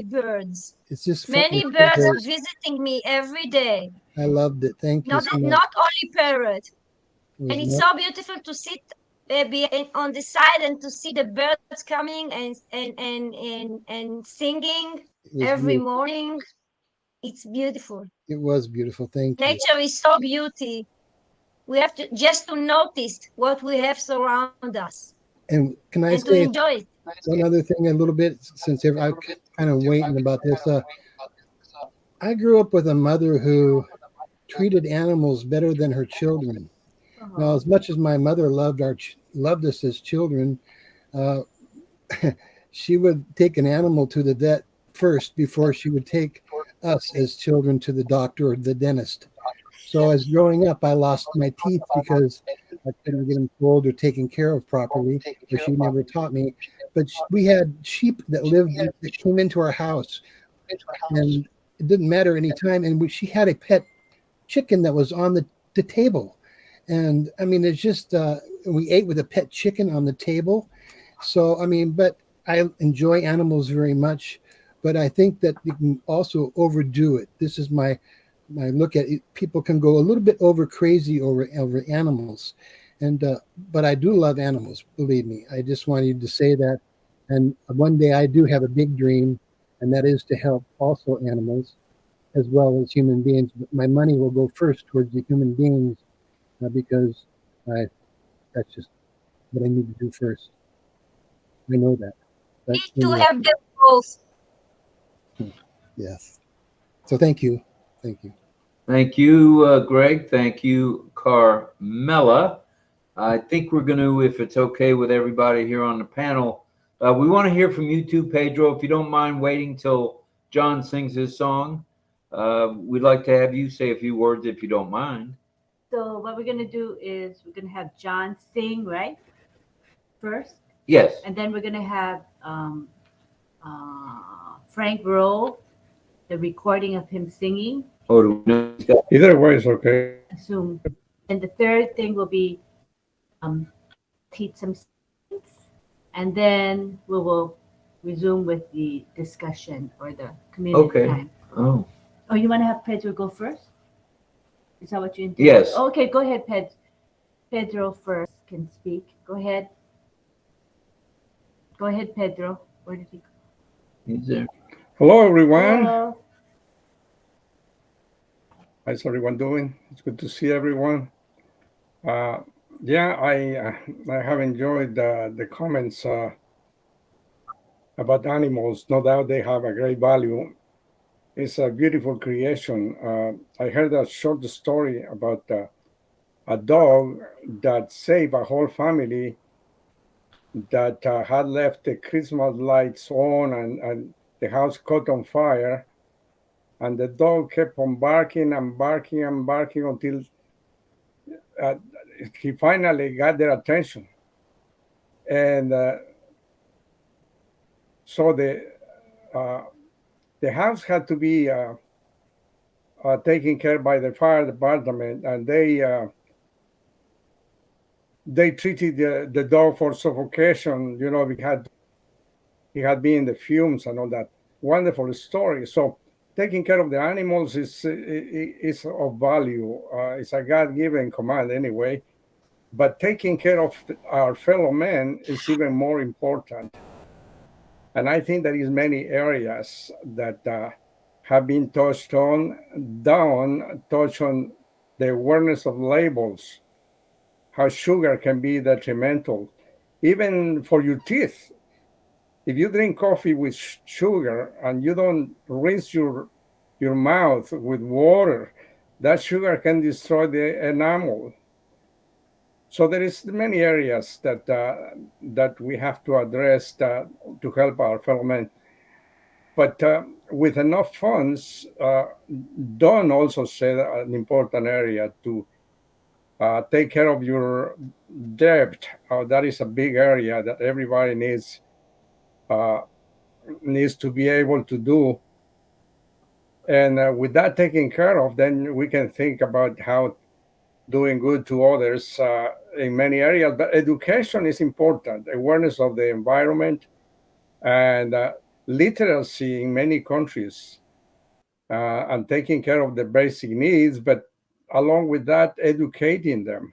birds. It's just Many fun. birds visiting me every day. I loved it. Thank you Not so much. not only parrot. It was And it's so beautiful to sit on the side and to see the birds coming and singing It was every beautiful. morning. It's beautiful. It was beautiful. Thank you. Nature is so beauty. We have to just to notice what we have surround us And can I and to say enjoy it. one other thing a little bit, since I'm kind of waiting about this? I grew up with a mother who treated animals better than her children. Now, as much as my mother loved us as children, she would take an animal to the vet first before she would take us as children to the doctor or the dentist. So as growing up, I lost my teeth because I couldn't get them pulled or taken care of properly, or she never taught me. But we had sheep that came into our house, and it didn't matter any time. And she had a pet chicken that was on the table. And I mean, it's just, we ate with a pet chicken on the table. So, I mean, but I enjoy animals very much, but I think that you can also overdo it. This is my look at it. People can go a little bit over crazy over animals. And, but I do love animals, believe me. I just wanted to say that. And one day I do have a big dream, and that is to help also animals as well as human beings. But my money will go first towards the human beings because that's just what I need to do first. I know that. Need to have them both. Yes. So thank you. Thank you. Thank you, Greg. Thank you, Carmela. I think we're going to, if it's okay with everybody here on the panel, we want to hear from you too, Pedro. If you don't mind waiting till John sings his song, we'd like to have you say a few words if you don't mind. So what we're going to do is we're going to have John sing, right? First? Yes. And then we're going to have Frank roll the recording of him singing. Oh, either way is okay. Assume. And the third thing will be teach some things. And then we will resume with the discussion or the community time. Oh. Oh, you want to have Pedro go first? Is that what you intend? Yes. Okay, go ahead, Pedro first can speak. Go ahead. Go ahead, Pedro. Where did he go? He's there. Hello, everyone. Hello. How's everyone doing? It's good to see everyone. Yeah, I have enjoyed the comments about animals. No doubt they have a great value. It's a beautiful creation. I heard a short story about a dog that saved a whole family that had left the Christmas lights on and the house caught on fire. And the dog kept on barking and barking and barking until he finally got their attention. And so the house had to be taken care by the fire department, and they treated the dog for suffocation. You know, he had been in the fumes and all that. Wonderful story. So taking care of the animals is of value. It's a God-given command anyway. But taking care of our fellow men is even more important. And I think there is many areas that have been touched on the awareness of labels, how sugar can be detrimental, even for your teeth. If you drink coffee with sugar and you don't rinse your mouth with water, that sugar can destroy the enamel. So there is many areas that we have to address to help our fellow men. But with enough funds, Don also said an important area to take care of your debt. That is a big area that everybody needs to be able to do. And with that taken care of, then we can think about how doing good to others in many areas. But education is important, awareness of the environment and literacy in many countries and taking care of the basic needs, but along with that, educating them.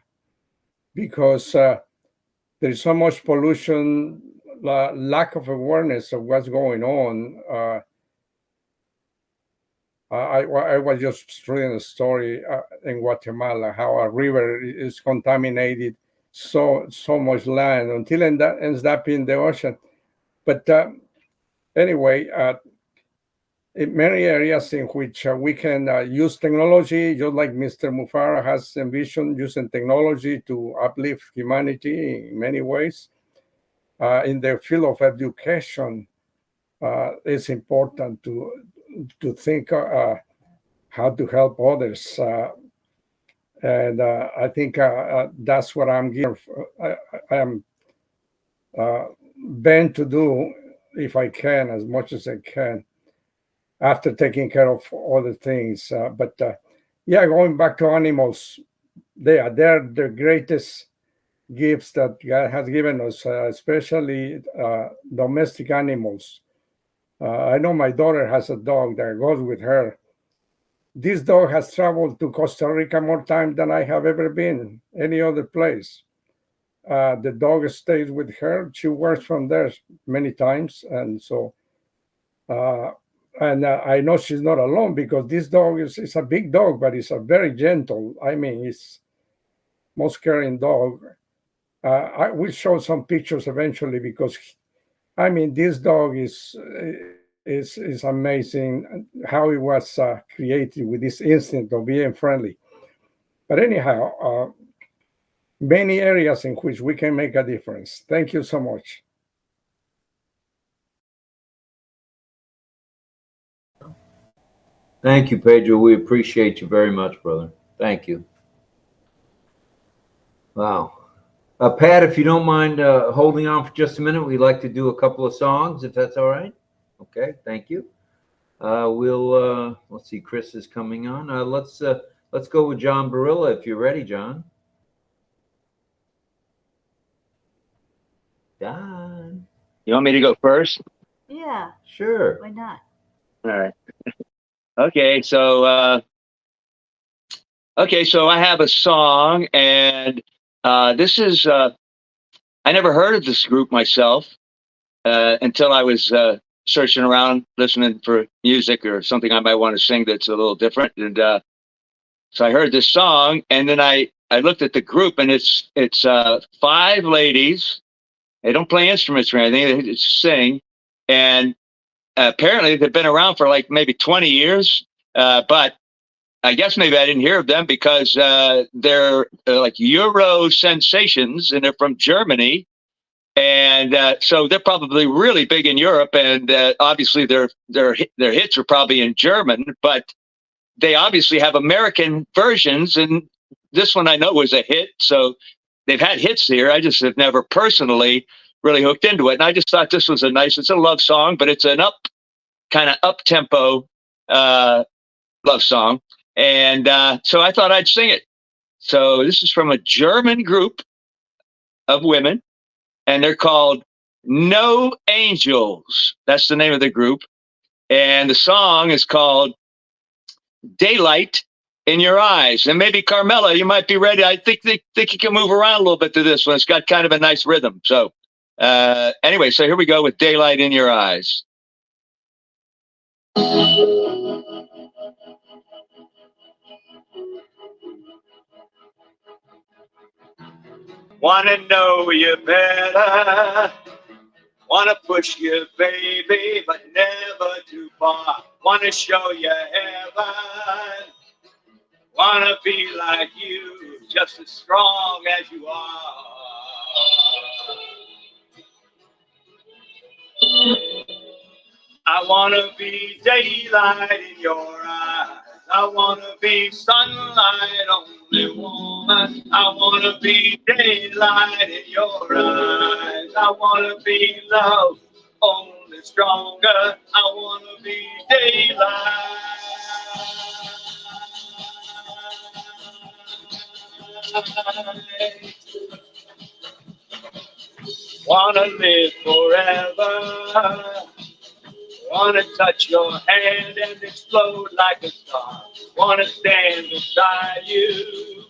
Because there's so much pollution, lack of awareness of what's going on. I was just reading a story in Guatemala how a river is contaminated so much land until it ends up in the ocean. But anyway, in many areas in which we can use technology, just like Mr. Mufara has envisioned using technology to uplift humanity in many ways. In the field of education, it's important to think how to help others. And I think that's what I'm here. I am bent to do, if I can, as much as I can, after taking care of other things. But yeah, going back to animals, they're the greatest gifts that God has given us, especially domestic animals. I know my daughter has a dog that goes with her. This dog has traveled to Costa Rica more times than I have ever been any other place. The dog stays with her. She works from there many times. And so, I know she's not alone because this dog is a big dog, but it's a very gentle. I mean, it's most caring dog. I will show some pictures eventually because, I mean, this dog is amazing how it was created with this instinct of being friendly. But anyhow, many areas in which we can make a difference. Thank you so much. Thank you, Pedro. We appreciate you very much, brother. Thank you. Wow. Pat, if you don't mind holding on for just a minute, we'd like to do a couple of songs, if that's all right. Okay, thank you. Let's see, Chris is coming on. Let's go with 𝗕𝗶𝗴𝗴𝗴𝗏 if you're ready, John. John. You want me to go first? Yeah. Sure. Why not? All right. Okay, so I have a song, and this is I never heard of this group myself until I was searching around, listening for music or something I might want to sing that's a little different. And so I heard this song, and then I looked at the group, and it's 5 ladies. They don't play instruments or anything; they just sing. And apparently, they've been around for like maybe 20 years, but I guess maybe I didn't hear of them because they're like Euro sensations, and they're from Germany. And so they're probably really big in Europe, and obviously their hits are probably in German, but they obviously have American versions, and this one I know was a hit. So they've had hits here. I just have never personally really hooked into it, and I just thought this was it's a love song, but it's an kind of up tempo love song, and so I thought I'd sing it. So this is from a German group of women, and they're called No Angels. That's the name of the group. And the song is called Daylight in Your Eyes. And maybe Carmela, you might be ready. I think you can move around a little bit to this one. It's got kind of a nice rhythm. So anyway, so here we go with Daylight in Your Eyes. Wanna know you better, wanna push you, baby, but never too far. Wanna show you heaven, wanna be like you, just as strong as you are. I wanna be daylight in your eyes. I wanna be sunlight on the woman. I wanna be daylight in your eyes. I wanna be love only stronger. I wanna be daylight. Wanna live forever. Wanna touch your hand and explode like a star. Wanna stand beside you.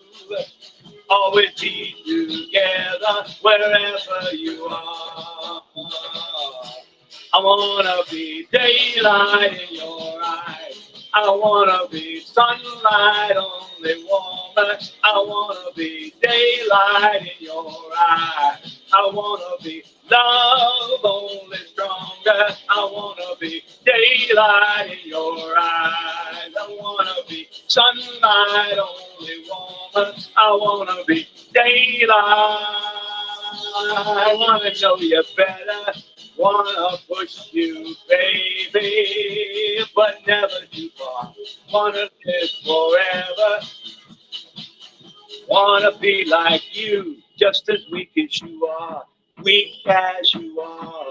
Always be together wherever you are. I wanna be daylight in your eyes. I wanna be sunlight only woman. I wanna be daylight in your eyes. I wanna be love only stronger. I wanna be daylight in your eyes. I wanna be sunlight only woman. I wanna be daylight. I wanna know you better. Wanna push you, baby, but never too far. Wanna live forever. Wanna be like you, just as weak as you are, weak as you are.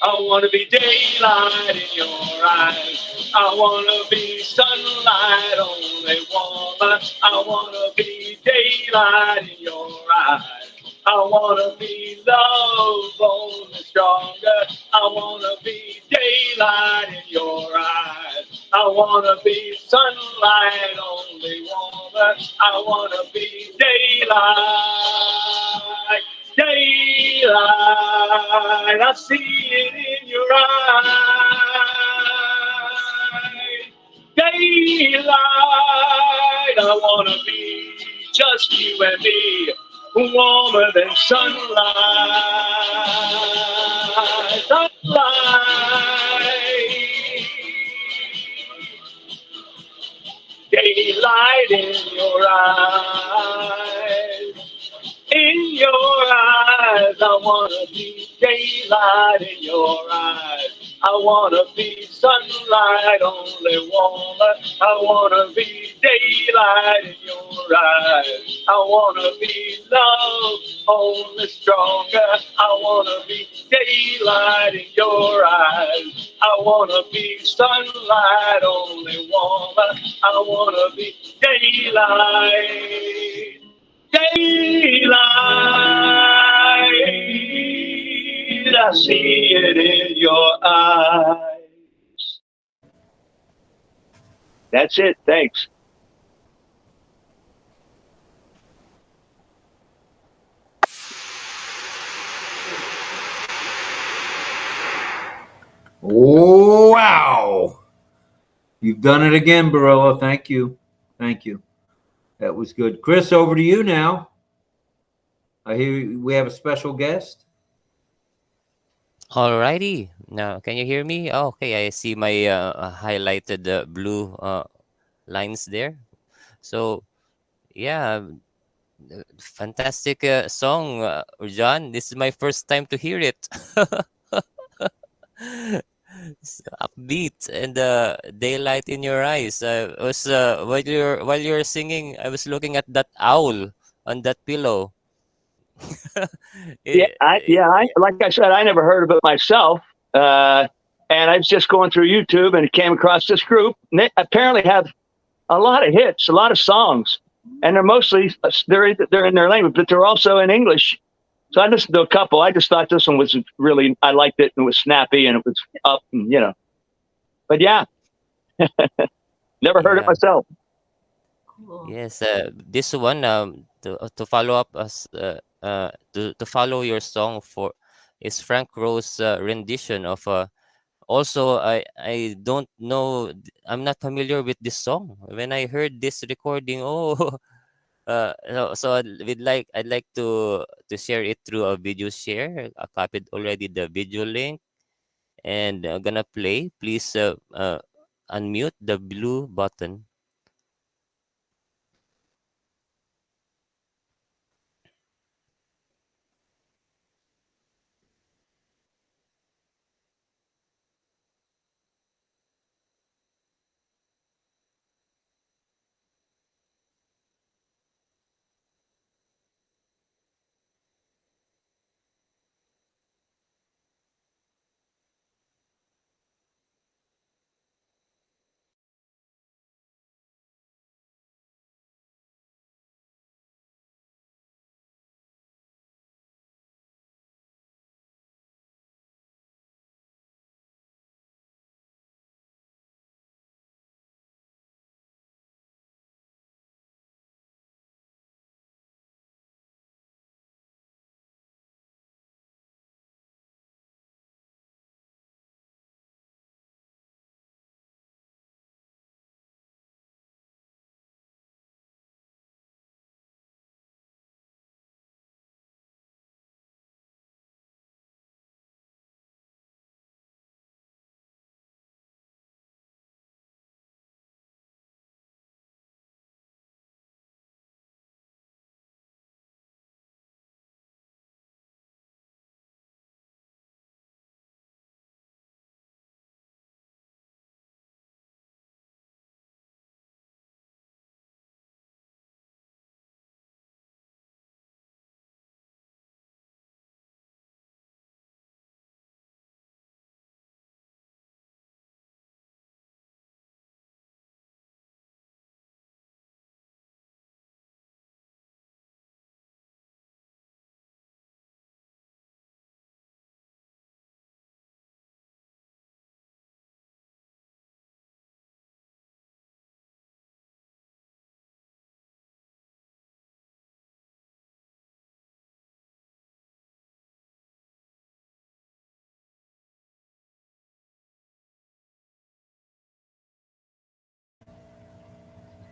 I wanna be daylight in your eyes. I wanna be sunlight only woman. I wanna be daylight in your eyes. I wanna be love only stronger. I wanna be daylight in your eyes. I wanna be sunlight only woman. I wanna be daylight, daylight. I see it in your eyes. Daylight. I wanna be just you and me, warmer than sunlight, sunlight. Daylight in your eyes, in your eyes. I wanna be daylight in your eyes. I wanna be sunlight only woman. I wanna be daylight in your eyes. I wanna be love only stronger. I wanna be daylight in your eyes. I wanna be sunlight only woman. I wanna be daylight, daylight. I see it in your eyes. That's it. Thanks. Wow. You've done it again, Barilla. Thank you. Thank you. That was good. Chris, over to you now. I hear we have a special guest. Alrighty. Now, can you hear me? Oh, okay, I see my highlighted blue lines there. So, yeah, fantastic song, John. This is my first time to hear it. It's upbeat and daylight in your eyes. I was while you're singing, I was looking at that owl on that pillow. Yeah, It- like I said, I never heard of it myself. And I was just going through YouTube and came across this group. And they apparently have a lot of hits, a lot of songs, and they're mostly they're in their language, but they're also in English. So I listened to a couple. I just thought this one was really, I liked it and it was snappy and it was up, and, you know. But yeah, never heard it yeah. myself. Cool. Yes, this one to follow up as to follow your song for is Frank Rowe's rendition of also I don't know, I'm not familiar with this song. When I heard this recording, oh I'd like to share it through a video share. I copied already the video link and gonna play. Please unmute the blue button.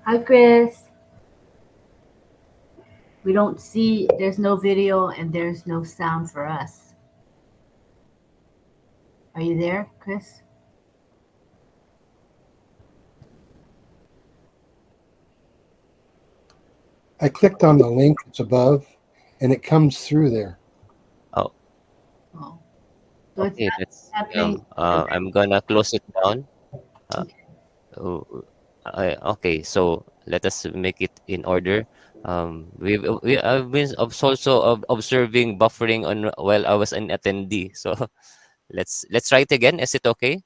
Hi, Chris. We don't see, there's no video and there's no sound for us. Are you there, Chris? I clicked on the link that's above, and it comes through there. Oh, Oh. So it's okay. not That's happening. I'm gonna close it down. Okay. Oh, okay, so let us make it in order. I've been also observing buffering on while I was an attendee. So let's try it again. Is it okay?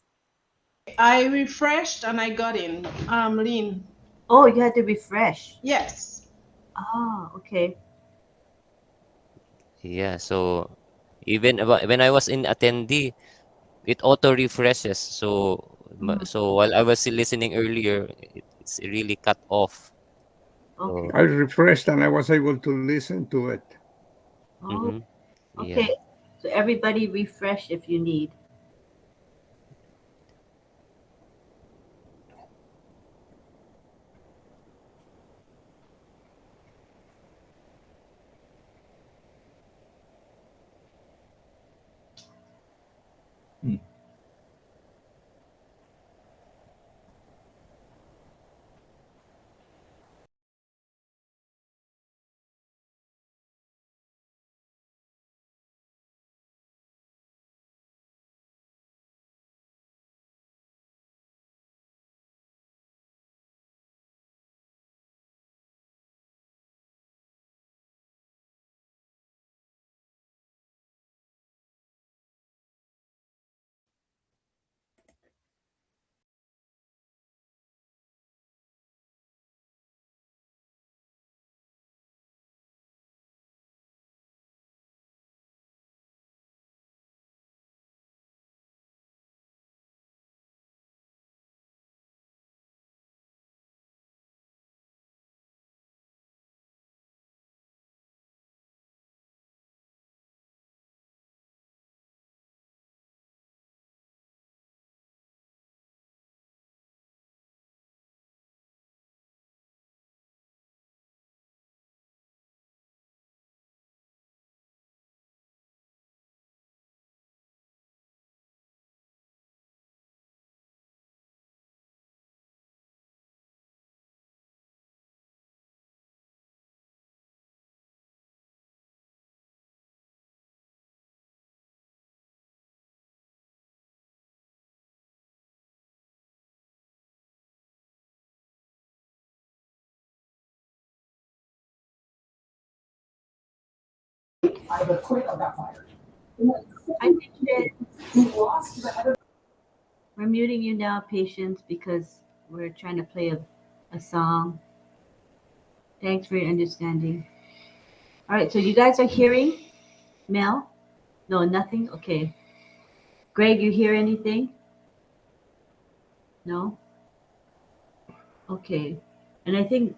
I refreshed and I got in. Lynn. Oh, you had to refresh. Yes. Oh, okay. Yeah. So even when I was in attendee, it auto refreshes. So so while I was listening earlier, it's really cut off. Okay. So I refreshed and I was able to listen to it. Oh, yeah. okay. So everybody refresh if you need. I think that we're muting you now, patience, because we're trying to play a song. Thanks for your understanding. All right, so you guys are hearing Mel? No, nothing? Okay. Greg, you hear anything? No? Okay. And I think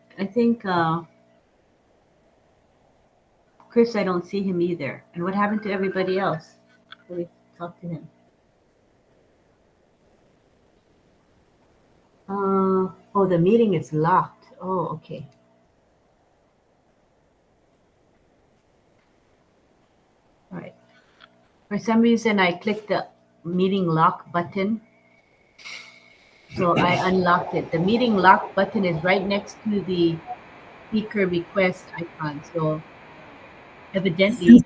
Chris, I don't see him either. And what happened to everybody else? Let me talk to him. Oh, the meeting is locked. Oh, okay. All right. For some reason, I clicked the meeting lock button. So I unlocked it. The meeting lock button is right next to the speaker request icon. So evidently,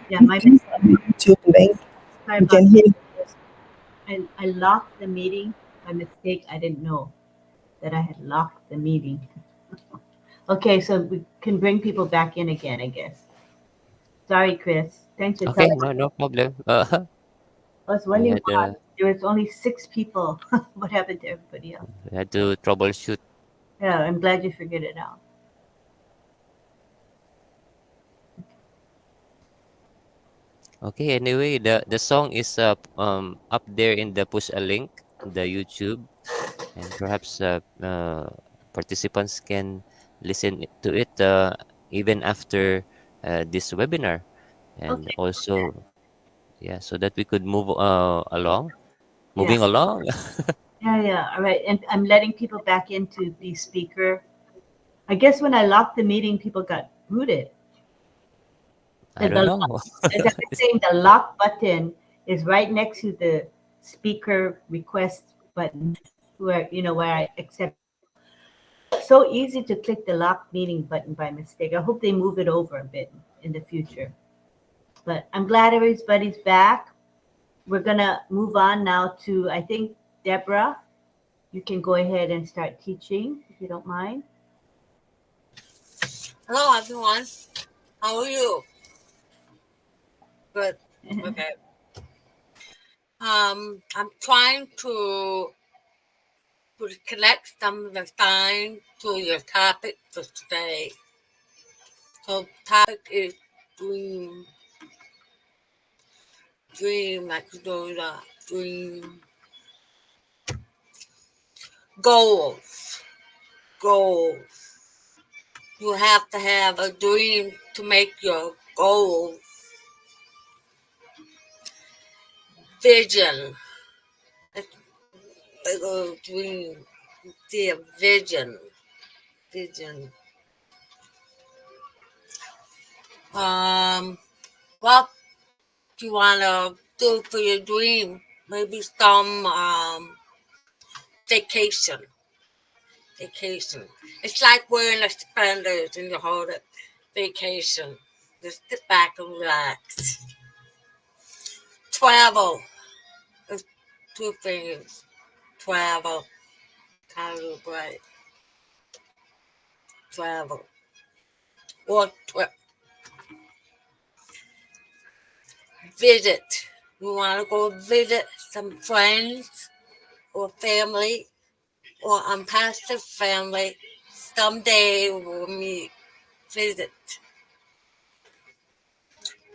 yeah, my YouTube link. sorry You about can hear. I locked the meeting by mistake. I didn't know that I had locked the meeting. Okay, so we can bring people back in again, I guess. Sorry, Chris. Thanks for Okay, telling me. no problem. I was we wondering had why there was only 6 people. What happened to everybody else? we had to troubleshoot. Yeah, I'm glad you figured it out. Okay, anyway, the song is up there in the push a link, the YouTube, and perhaps participants can listen to it even after this webinar, and Okay. also yeah, so that we could move along, Yeah. moving along. Yeah. All right. And I'm letting people back into the speaker. I guess when I locked the meeting, people got booted. I don't know. As I've been saying, the lock button is right next to the speaker request button, where I accept. So easy to click the lock meeting button by mistake. I hope they move it over a bit in the future. But I'm glad everybody's back. We're gonna move on now to, I think, Deborah. You can go ahead and start teaching if you don't mind. Hello, everyone. How are you? Good. Okay. I'm trying to connect some of the signs to your topic for today. So topic is dream, like those dream goals. You have to have a dream to make your goals. Vision. A dream. See a vision. What do you want to do for your dream? Maybe some vacation. It's like wearing the suspenders and you hold it. Vacation. Just sit back and relax. Travel. There's two things. Travel. Kind of right. Travel. Or trip. Visit. You want to go visit some friends or family or ONPASSIVE family. Someday we'll meet. Visit.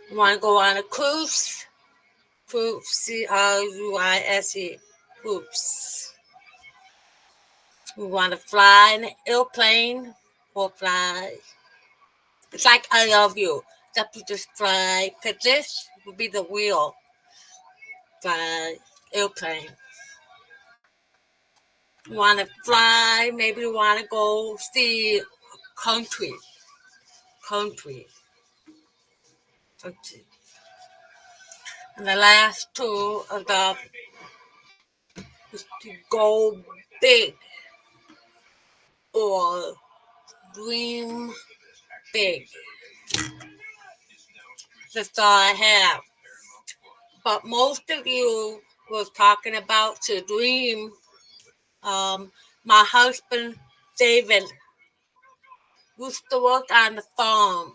You want to go on a cruise? Cruise, C-R-U-I-S-E. Cruise. You want to fly in an airplane or fly? It's like I love you. Except you just fly. Because this will be the wheel. Fly, airplane. You want to fly? Maybe you want to go see country. And the last two of the is to go big or dream big. That's all I have. But most of you was talking about to dream. My husband, David, used to work on the farm.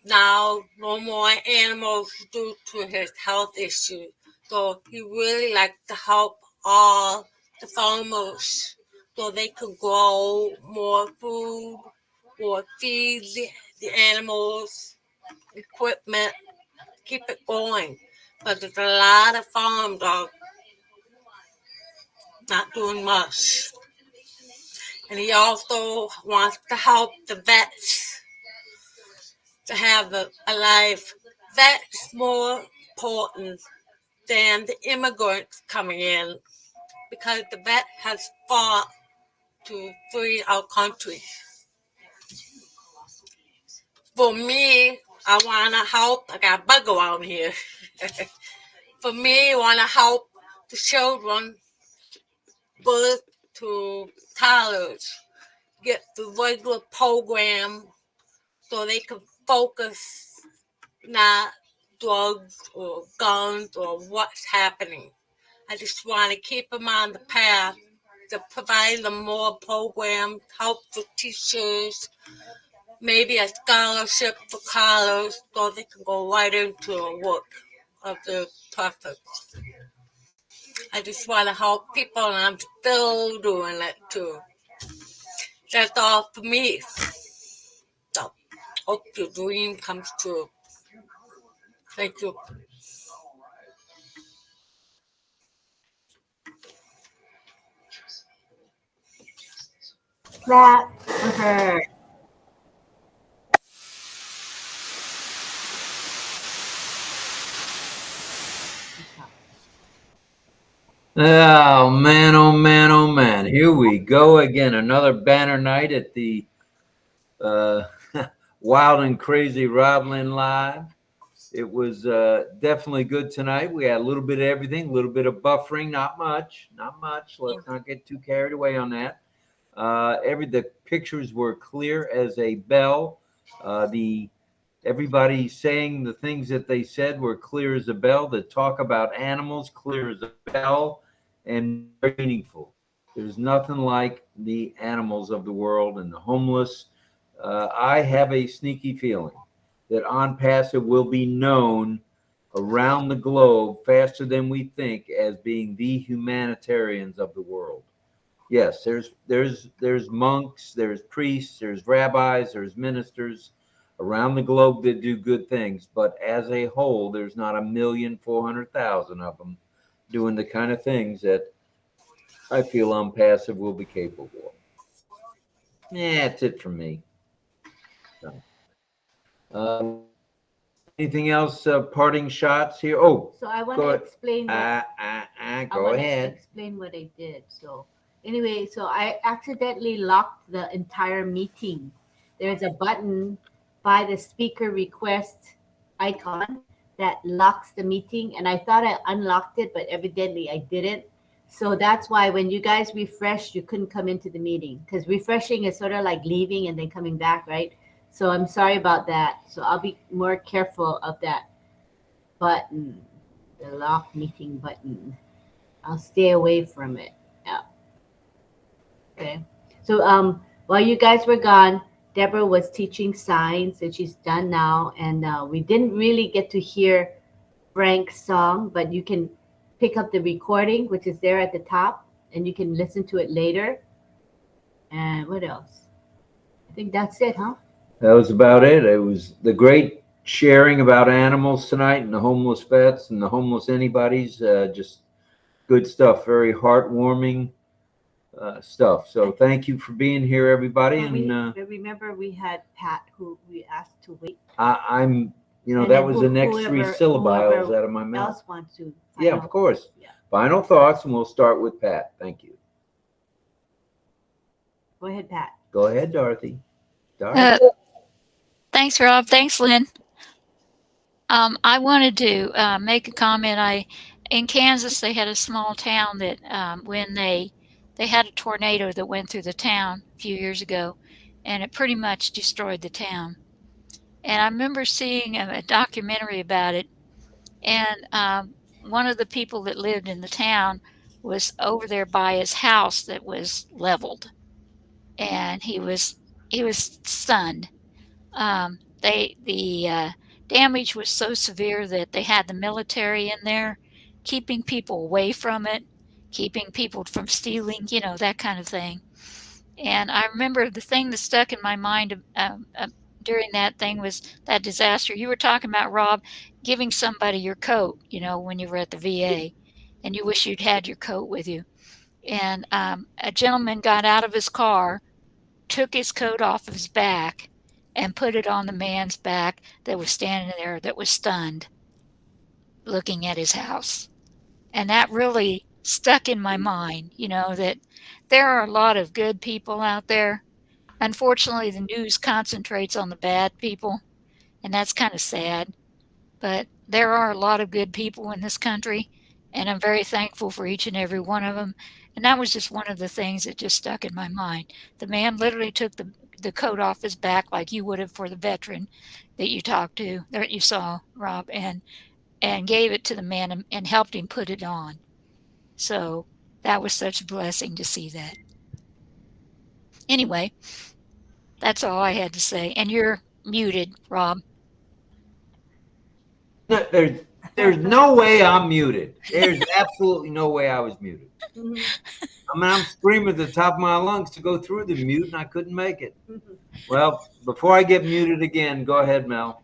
Now, no more animals due to his health issues. So he really likes to help all the farmers so they can grow more food or feed the animals, equipment, keep it going. But there's a lot of farms are not doing much. And he also wants to help the vets to have a life. That's more important than the immigrants coming in because the vet has fought to free our country. For me, I want to help. I got a bug around here. For me, I want to help the children birth to college, get the regular program so they can focus, not drugs or guns or what's happening. I just want to keep them on the path to provide them more programs, help for teachers, maybe a scholarship for college so they can go right into the work of their preference. I just want to help people, and I'm still doing it too. That's all for me. So, hope your dream comes true. Thank you. Clap for her. Oh man, oh man, oh man. Here we go again. Another banner night at the Wild and Crazy RobLynn Live. It was definitely good tonight. We had a little bit of everything, a little bit of buffering, not much, not much. Let's not get too carried away on that. The pictures were clear as a bell. Everybody saying the things that they said were clear as a bell. The talk about animals, clear as a bell, and very meaningful. There's nothing like the animals of the world and the homeless. I have a sneaky feeling that ONPASSIVE will be known around the globe faster than we think as being the humanitarians of the world. Yes, there's monks, there's priests, there's rabbis, there's ministers around the globe that do good things, but as a whole, there's not 1,400,000 of them doing the kind of things that I feel ONPASSIVE will be capable of. Yeah, that's it from me. So, anything else? Parting shots here? Oh, so I want to explain. Go ahead. Explain what I did. So anyway, so I accidentally locked the entire meeting. There's a button by the speaker request icon that locks the meeting, and I thought I unlocked it, but evidently I didn't. So that's why when you guys refreshed, you couldn't come into the meeting, because refreshing is sort of like leaving and then coming back, right? So I'm sorry about that. So I'll be more careful of that button, the lock meeting button. I'll stay away from it. Yeah. Okay. So while you guys were gone, Deborah was teaching signs, and she's done now. And we didn't really get to hear Frank's song, but you can pick up the recording, which is there at the top, and you can listen to it later. And what else? I think that's it, huh? That was about it. It was the great sharing about animals tonight and the homeless vets and the homeless anybody's. Just good stuff. Very heartwarming stuff. So thank you for being here, everybody. And remember, we had Pat, who we asked to wait. I'm, that was the next three syllables out of my mouth. Else wants to? Yeah, of course. Yeah. Final thoughts, and we'll start with Pat. Thank you. Go ahead, Pat. Go ahead, Dorothy. Thanks, Rob. Thanks, Lynn. I wanted to make a comment. In Kansas, they had a small town that when they had a tornado that went through the town a few years ago, and it pretty much destroyed the town. And I remember seeing a documentary about it, and one of the people that lived in the town was over there by his house that was leveled, and he was stunned. The damage was so severe that they had the military in there, keeping people away from it, keeping people from stealing, that kind of thing. And I remember the thing that stuck in my mind during that thing was that disaster. You were talking about, Rob, giving somebody your coat, when you were at the VA, and you wish you'd had your coat with you. And a gentleman got out of his car, took his coat off of his back, and put it on the man's back that was standing there that was stunned, looking at his house. And that really stuck in my mind, that there are a lot of good people out there. Unfortunately, the news concentrates on the bad people, and that's kind of sad. But there are a lot of good people in this country, and I'm very thankful for each and every one of them. And that was just one of the things that just stuck in my mind. The man literally took the coat off his back like you would have for the veteran that you talked to, that you saw, Rob, and gave it to the man and helped him put it on. So that was such a blessing to see that. Anyway, that's all I had to say. And you're muted, Rob. There's no way I'm muted. There's absolutely no way I was muted. I'm screaming at the top of my lungs to go through the mute, and I couldn't make it. Well, before I get muted again, go ahead, Mel.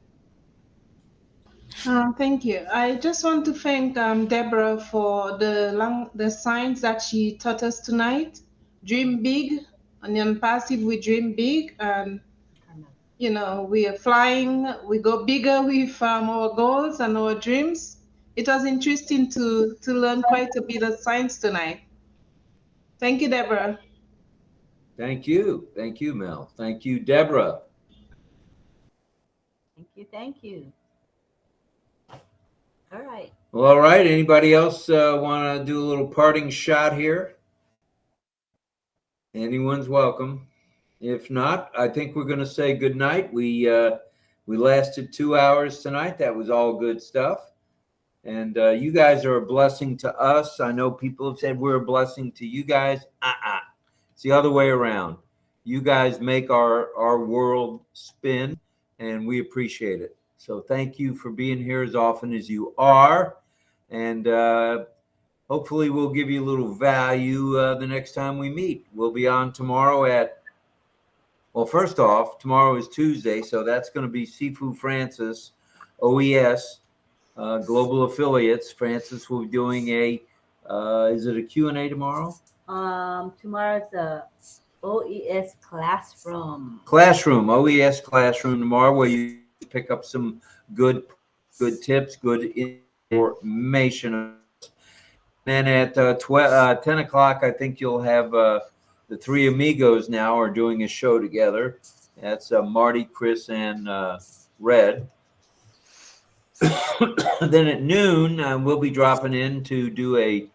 Thank you. I just want to thank Deborah for the signs that she taught us tonight. Dream big. On the ONPASSIVE, we dream big. We are flying. We go bigger with our goals and our dreams. it was interesting to learn quite a bit of science tonight. Thank you, Deborah. Thank you. Thank you, Mel. Thank you, Deborah. Thank you. Thank you. All right. Well, all right. Anybody else want to do a little parting shot here? Anyone's welcome. If not, I think we're going to say good night. We lasted 2 hours tonight. That was all good stuff. And you guys are a blessing to us. I know people have said we're a blessing to you guys. It's the other way around. You guys make our world spin, and we appreciate it. So thank you for being here as often as you are. And hopefully we'll give you a little value the next time we meet. We'll be on tomorrow at, well, first off, tomorrow is Tuesday, so that's going to be Sifu Francis, OES, Global Affiliates. Francis will be doing a, is it a Q&A tomorrow? Tomorrow's a OES classroom. OES classroom tomorrow, where you pick up some good tips, good information. Then at 10 o'clock, I think you'll have the three amigos now are doing a show together. That's Marty, Chris, and Red. Then at noon, we'll be dropping in to do a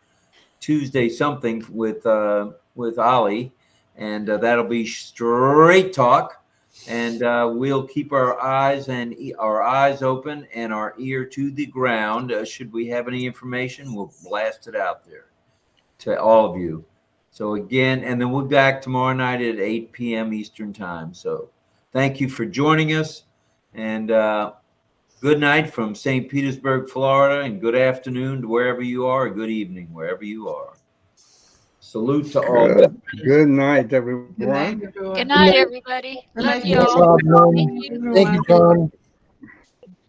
Tuesday something with Ollie, and that'll be straight talk. And we'll keep our eyes open and our ear to the ground. Should we have any information, we'll blast it out there to all of you. So again, and then we'll be back tomorrow night at 8 p.m. Eastern time. So thank you for joining us, and good night from St. Petersburg, Florida, and good afternoon to wherever you are, or good evening wherever you are. Salute to all. Good night, everyone. Good night, everyone. Good night, everybody. Good Love night, you all. everyone. Thank you, John.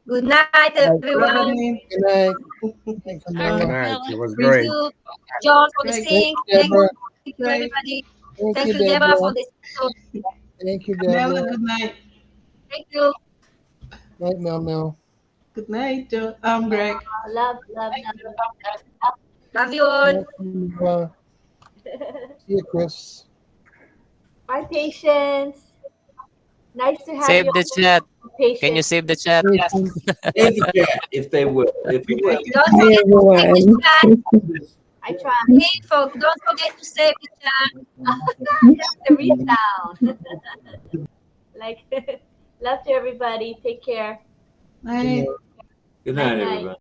Good night, everyone. Good night. Thank you, All right, Good Mel. night. Bella. It was Thank great. you, John, for the Thank sing. you, Thank Deborah. you, everybody. Thank Thank you, you, Deborah, for Deborah. this. Thank you, Mela, Deborah. good night. Thank you. Night, Mel. Good night, Joe. Greg. Love. Love you all. See you, Chris. Bye, Patience. Nice to have Save you. the chat. Patience. Can you save the chat? Save the chat if they will. If you will. Don't forget to save the chat. I try. Don't forget to save the chat. That's the resound. Like, love to everybody. Take care. Night. Good night, Night. everybody.